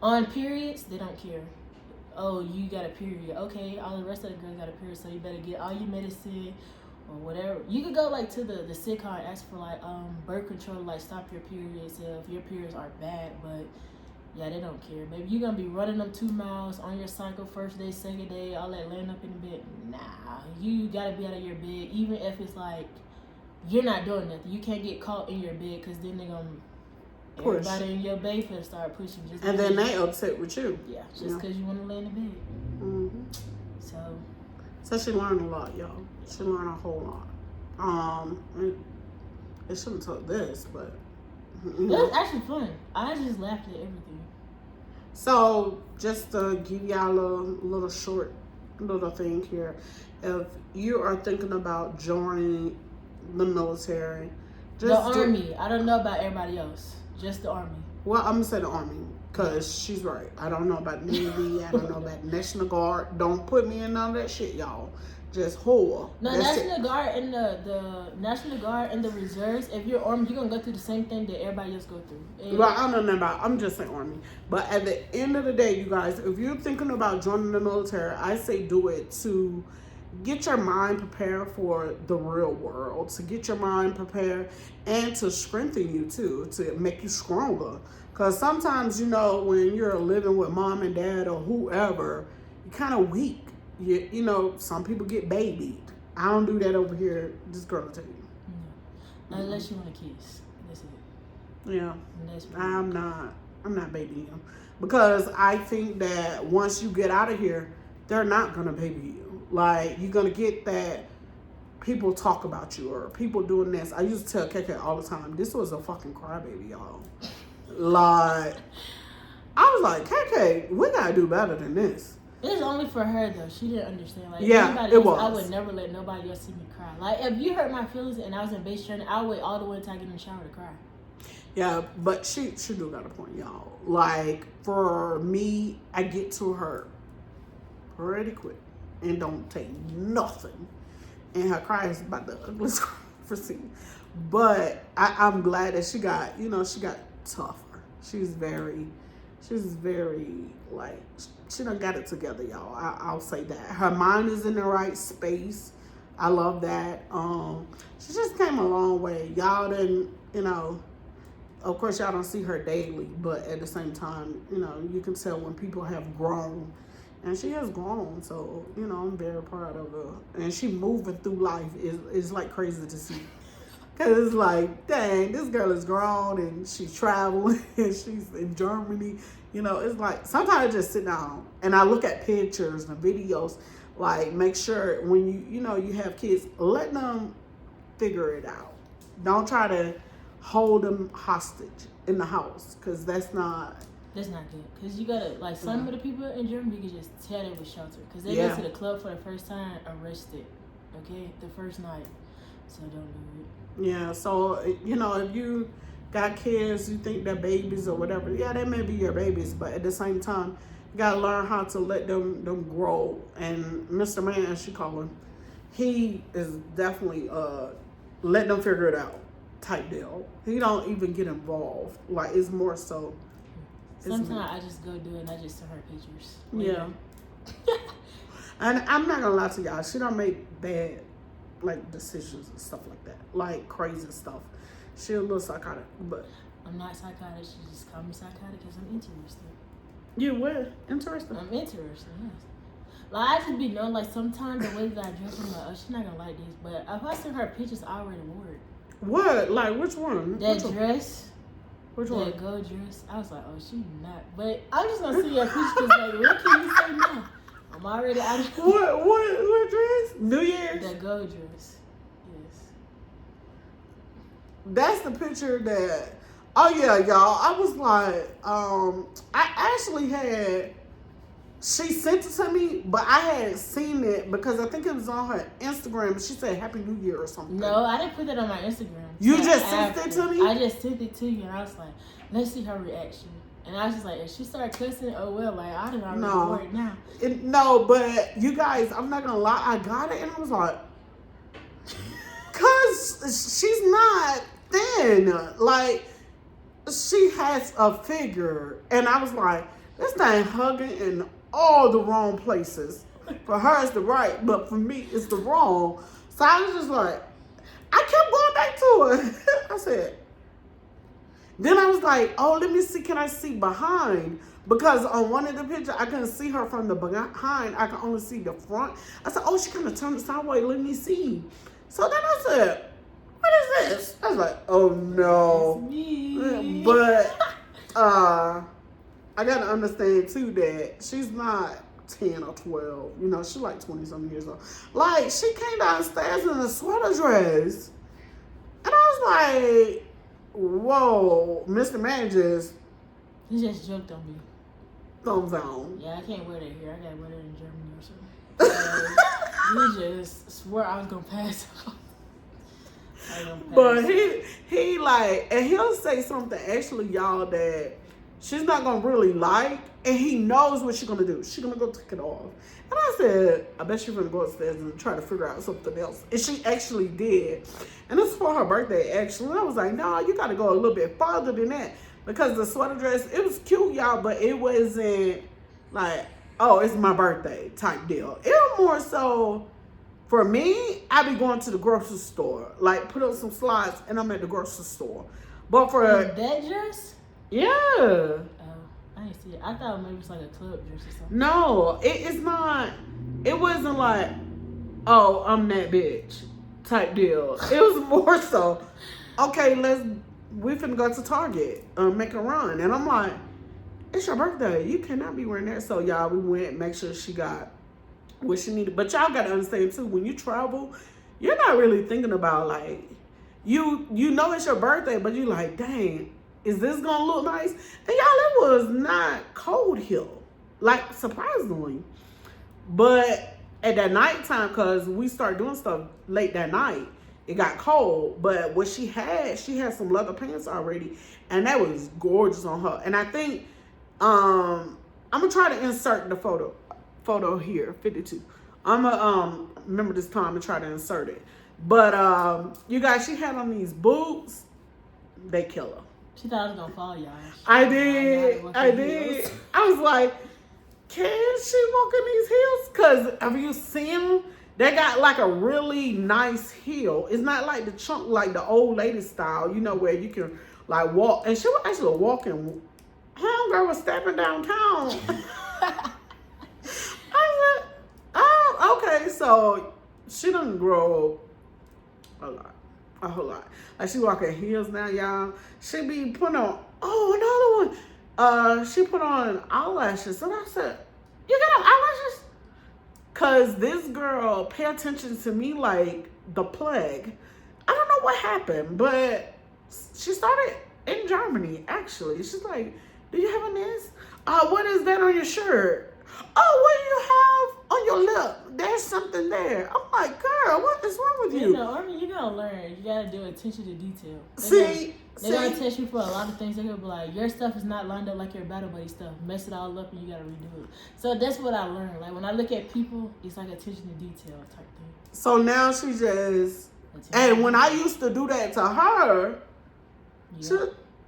on periods, they don't care. Oh, you got a period. Okay, all the rest of the girls got a period, so you better get all your medicine or whatever. You could go like to the sick call and ask for like birth control to like stop your periods if your periods are bad, but yeah, they don't care. Baby, you gonna be running them 2 miles on your cycle, first day, second day, all that laying up in the bed. Nah, you gotta be out of your bed, even if it's like you're not doing nothing. You can't get caught in your bed, because then they're gonna push. Everybody in your bed finna start pushing. Just and then they upset with you. Yeah, just because you want to lay in the bed. Mm-hmm. So she learned a lot, y'all. She learned a whole lot. It shouldn't took this, but it was actually fun. I just laughed at everything. So just to give y'all a little short little thing here, if you are thinking about joining the military, the army. I don't know about everybody else. Just the army. Well, I'm gonna say the army, because she's right. I don't know about Navy. I don't know about National Guard. Don't put me in none of that shit, y'all. Just whore. No, National Guard and the National Guard and the reserves. If you're army, you're gonna go through the same thing that everybody else go through. And well, I don't know nothing about. I'm just saying army. But at the end of the day, you guys, if you're thinking about joining the military, I say do it to get your mind prepared for the real world, to get your mind prepared, and to strengthen you too, to make you stronger. Because sometimes, you know, when you're living with mom and dad or whoever, you're kind of weak. You know, some people get babied. I don't do that over here. This girl will tell you. No. Unless you want to kiss. That's it. Yeah. I'm not babying you. Because I think that once you get out of here, they're not going to baby you. Like, you're going to get that people talk about you or people doing this. I used to tell Kaykay all the time, this was a fucking crybaby, y'all. Like, I was like, Kaykay, we got to do better than this. It was only for her, though. She didn't understand. Like, yeah, it was. I would never let nobody else see me cry. Like, if you hurt my feelings and I was in base training, I would wait all the way until I get in the shower to cry. Yeah, but she do got a point, y'all. Like, for me, I get to her pretty quick and don't take nothing. And her cry is about the ugliest cry I've ever seen. But I'm glad that she got, you know, she got tougher. She's very, like, she done got it together, y'all. I'll say that. Her mind is in the right space. I love that. She just came a long way. Y'all didn't, you know, of course y'all don't see her daily, but at the same time, you know, you can tell when people have grown. And she has grown, so, you know, I'm very proud of her. And she moving through life is like crazy to see. Because it's like, dang, this girl is grown and she's traveling and she's in Germany. You know, it's like, sometimes I just sit down and I look at pictures and videos. Like, make sure when you know, you have kids, let them figure it out. Don't try to hold them hostage in the house, because that's not good. Because you gotta, like, some of the people in Germany, you can just tell they were sheltered. Because they go to the club for the first time, arrested. Okay? The first night. So don't do it. Yeah, so, you know, if you got kids, you think they're babies or whatever, yeah, they may be your babies, but at the same time, you gotta learn how to let them grow. And Mr. Man, as she call him, he is definitely let them figure it out type deal. He don't even get involved. Like, it's more so. Sometimes I just go do it and I just send her pictures. Yeah. And I'm not gonna lie to y'all, she don't make bad, like, decisions and stuff like that. Like, crazy stuff. She a little psychotic, but I'm not psychotic. She just call me psychotic because I'm interested. You what? Interesting. I'm interested, yes. Like, I just be knowing, like, sometimes the way that I dress, I'm like, oh, she's not gonna like this. But if I send her pictures, I already wore it. What? Like, which one? That dress. Which one? That gold dress. I was like, oh, she not. But I'm just gonna see your pictures. Like, what can you say now? I'm already out of. What dress? New Year's. That gold dress. Yes. That's the picture that. Oh yeah, y'all. I was like, I actually had she sent it to me, but I had seen it because I think it was on her Instagram. She said Happy New Year or something. No, I didn't put that on my Instagram. You just sent it to me? I just sent it to you, and I was like, let's see her reaction. And I was just like, if she started cussing, oh well, like, I didn't already know it now. No, but you guys, I'm not going to lie. I got it, and I was like, because she's not thin. Like, she has a figure. And I was like, this thing hugging in all the wrong places. For her, it's the right, but for me, it's the wrong. So I was just like, I kept going back to her. I said, then I was like, oh, let me see, can I see behind? Because on one of the pictures, I couldn't see her from the behind. I could only see the front. I said, oh, she kind of turned sideways. Let me see. So then I said, what is this? I was like, oh, no. It's me. But I got to understand, too, that she's not 10 or 12. You know, she's like 20-something years old. Like, she came downstairs in a sweater dress. And I was like, whoa, Mr. Man He just joked on me. thumbs down. Yeah, I can't wear that here. I gotta wear that in Germany or something. He just swore I was gonna pass. But he like, and he'll say something actually, y'all, that she's not gonna really like, and he knows what she's gonna do. She's gonna go take it off. And I said, I bet she's gonna go upstairs and try to figure out something else. And she actually did. And this is for her birthday, actually. And I was like, no, you gotta go a little bit farther than that. Because the sweater dress, it was cute, y'all, but it wasn't like, oh, it's my birthday type deal. It was more so, for me, I be going to the grocery store. Like, put up some slides, and I'm at the grocery store. But for... that dress? Yeah. Oh, I didn't see it. I thought maybe it was like a club dress or something. No, it's not. It wasn't like, oh, I'm that bitch type deal. It was more so, okay, we finna go to Target, make a run. And I'm like, it's your birthday. You cannot be wearing that. So, y'all, we went, make sure she got what she needed. But y'all got to understand, too, when you travel, you're not really thinking about, like, you know it's your birthday, but you like, dang, is this going to look nice? And, y'all, it was not cold here. Like, surprisingly. But at that nighttime, because we started doing stuff late that night, it got cold. But what she had some leather pants already, and that was gorgeous on her. And I think I'm gonna try to insert the photo here, 52. I'm gonna remember this time and try to insert it. But you guys, she had on these boots. They kill her. She thought I was gonna fall, y'all. I did. I was like, can she walk in these heels? Because have you seen them? They got like a really nice heel. It's not like the chunk, like the old lady style, you know, where you can like walk. And she was actually walking. Homegirl was stepping downtown. I said, oh, okay. So she doesn't grow a whole lot. Like she walking heels now, y'all. She be putting on, another one. She put on eyelashes. And I said, you got on eyelashes? Cause this girl pay attention to me like the plague. I don't know what happened, but she started in Germany, actually. She's like, do you have a this? What is that on your shirt? Oh, what do you have on your lip? There's something there. I'm like, girl, what is wrong with you? You know, I mean, you're gonna learn. You gotta do attention to detail. They're gonna test you for a lot of things. They're gonna be like, your stuff is not lined up like your battle buddy stuff. Mess it all up and you gotta redo it. So that's what I learned. Like when I look at people, it's like attention to detail type thing. So now she just, and when I used to do that to her,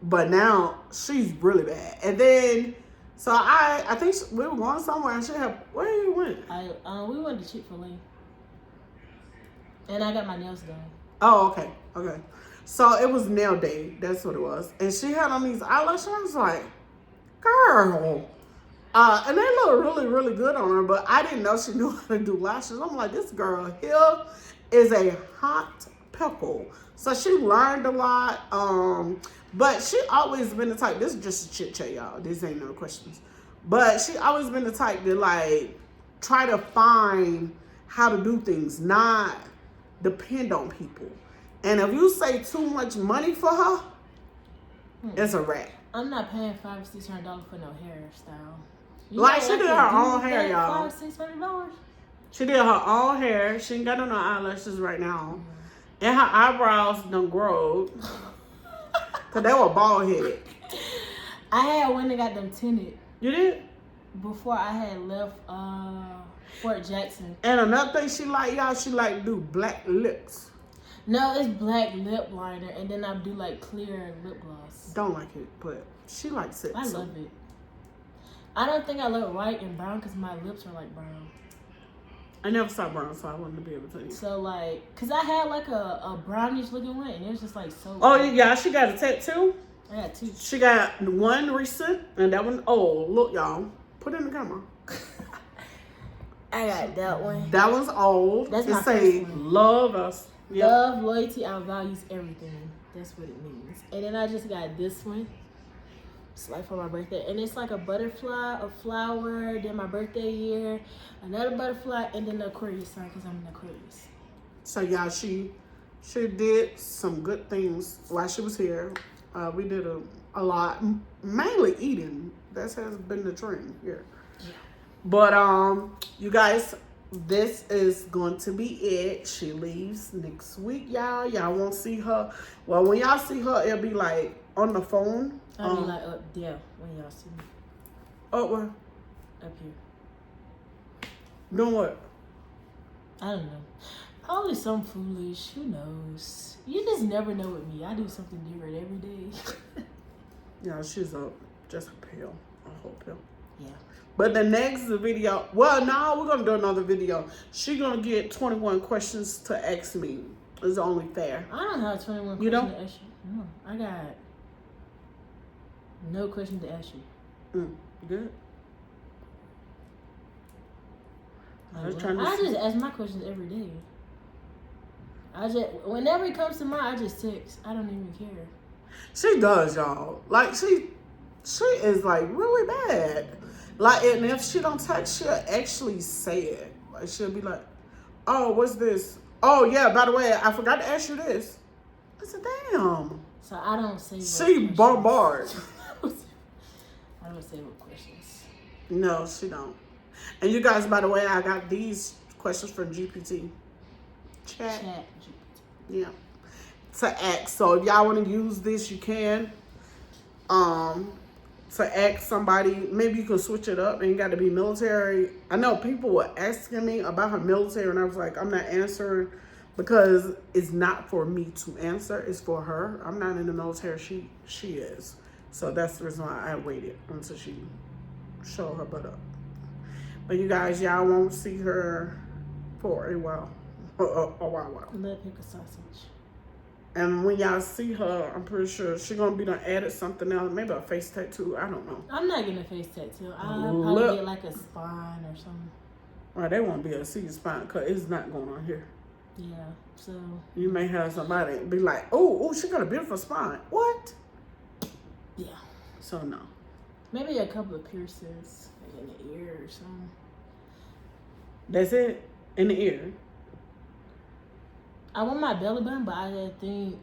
but now she's really bad. And then, so I think we were going somewhere and she had, where you went? We went to Chick-fil-A. And I got my nails done. Oh, okay. So it was nail day. That's what it was. And she had on these eyelashes. I was like, girl. And they look really, really good on her. But I didn't know she knew how to do lashes. I'm like, this girl here is a hot pickle. So she learned a lot. But she always been the type. This is just a chit chat, y'all. These ain't no questions. But she always been the type to like try to find how to do things, not depend on people. And if you say too much money for her, it's a wrap. I'm not paying $500 or $600 for no hairstyle. Like, she did her own hair, y'all. $500-$600. She did her own hair. She ain't got no eyelashes right now. And her eyebrows done growed. Because they were bald headed. I had one that got them tinted. You did? Before I had left Fort Jackson. And another thing she like, y'all, she like do black lips. No, it's black lip liner. And then I do like clear lip gloss. Don't like it, but she likes it. I love it. I don't think I look white and brown because my lips are like brown. I never saw brown, so I wouldn't be able to tell you. So, like, because I had, like, a brownish looking one, and it was just, like, so... Oh, yeah, she got a tattoo? I got 2. She got one recent, and that one old. Look, y'all. Put it in the camera. I got that one. That one's old. That's it my say, first one. love us. Yep. Love, loyalty, our values, everything. That's what it means. And then I just got this one. It's like for my birthday. And it's like a butterfly, a flower, then my birthday year, another butterfly, and then the Aquarius sign because I'm an Aquarius. So, y'all, she did some good things while she was here. We did a lot, mainly eating. That has been the trend here. Yeah. But, you guys, this is going to be it. She leaves next week, y'all. Y'all won't see her. Well, when y'all see her, it'll be like on the phone. I'll be like up there when y'all see me. Up where? Up here. Doing what? I don't know. Probably some foolish. Who knows? You just never know with me. I do something different every day. Yeah, she's just a pill. A whole pill. Yeah. But the next video, well, no, we're going to do another video. She's going to get 21 questions to ask me. It's only fair. I don't have 21 you questions don't? to ask you. No, I got no question to ask you. Good. I just ask my questions every day. Whenever it comes to mine, I just text. I don't even care. She does, y'all. Like, she is, like, really bad. Like, and if she don't text, she'll actually say it. Like, she'll be like, oh, what's this? Oh, yeah, by the way, I forgot to ask you this. I said, damn. So I don't say she bombards. I don't say what questions. No, she don't. And you guys, by the way, I got these questions from GPT. Chat GPT. Yeah. To ask. So if y'all want to use this, you can. To ask somebody, maybe you can switch it up. Ain't got to be military. I know people were asking me about her military, and I was like, I'm not answering because it's not for me to answer. It's for her. I'm not in the military. She is. So that's the reason why I waited until she showed her butt up. But you guys, y'all won't see her for a while. A while. Love pick a sausage. And when y'all see her, I'm pretty sure she's going to be done added something else. Maybe a face tattoo. I don't know. I'm not getting a face tattoo. I'll probably get like a spine or something. Well, they won't be able to see your spine because it's not going on here. Yeah, so. You may have somebody be like, oh, she got a beautiful spine. What? Yeah. So, no. Maybe a couple of piercings like in the ear or something. That's it? In the ear? I want my belly button, but I think...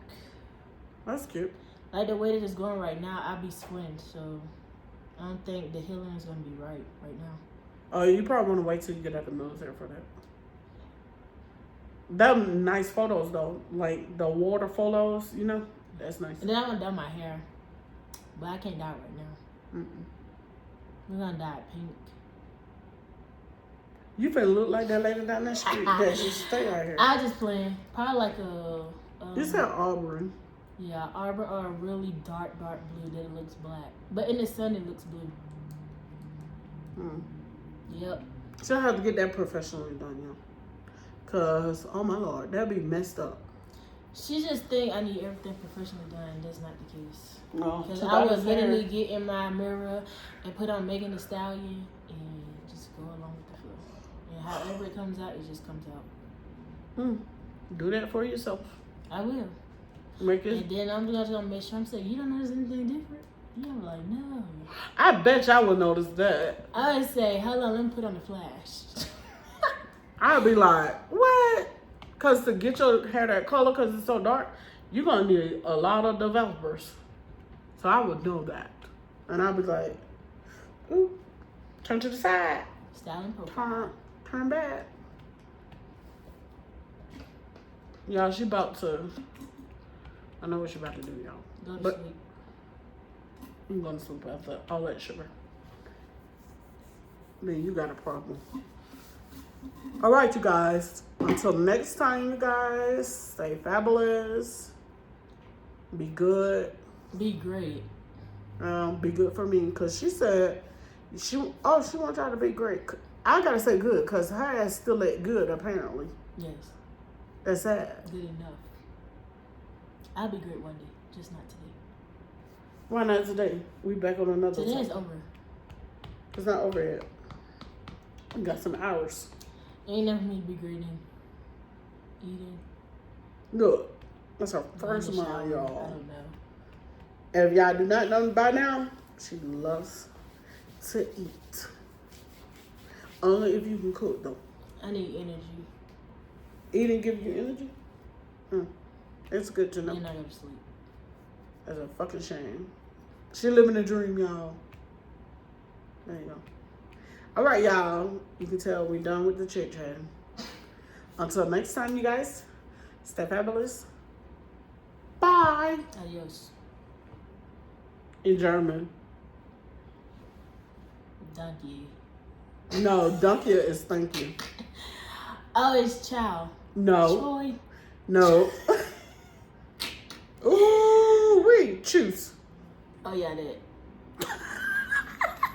That's cute. Like the way that it's going right now, I'll be sweating, so I don't think the healing is going to be right now. Oh, you probably want to wait till you get out of the military for that. Them nice photos, though. Like the water photos, you know? That's nice. And then I'm going to dye my hair. But I can't dye it right now. We're going to dye it pink. You finna look like that lady down that street that she stay right here. I just playing. Probably like a... You said Auburn. Yeah, Auburn or a really dark blue that it looks black. But in the sun, it looks blue. Yep. She'll have to get that professionally done, yo. Because, oh my Lord, that'd be messed up. She just think I need everything professionally done. That's not the case. No. Because I would literally get in my mirror and put on Megan Thee Stallion and just go along with the flow. And however it comes out, it just comes out. Do that for yourself. I will. Make it. And then I'm just gonna make sure I'm saying, you don't notice anything different? Yeah, I'm like, no. I bet y'all would notice that. I would say, hold on, let me put on the flash. I'd be like, what? Because to get your hair that color, because it's so dark, you're going to need a lot of developers. So I would know that. And I'd be like, ooh. Turn to the side. Style and profile. Turn back. Y'all, she about to. I know what she about to do, y'all. Go to sleep. I'm going to sleep after all that sugar. Then you got a problem. All right, you guys. Until next time, you guys. Stay fabulous. Be good. Be great. Be good for me. Because she said, she wants y'all to be great. I got to say good because her ass still at good, apparently. Yes. That's sad. Good enough. I'll be great one day, just not today. Why not today? We back on another Today time. is over. It's not over yet. We got some hours. Ain't enough for me to be great in eating. Look, that's our first In the mile, shower. y'all. I don't know. If y'all do not know by now, she loves to eat. Only if you can cook, though. I need energy. Eating give you energy? It's good to know. And I go to sleep. That's a fucking shame. She living a dream, y'all. There you go. All right, y'all. You can tell we're done with the chit-chatting. Until next time, you guys. Stay fabulous. Bye. Adios. In German. Donkey. No, donkey is thank you. Oh, it's ciao. No. Choi. No. Ooh, wait, choose. Oh, yeah, that.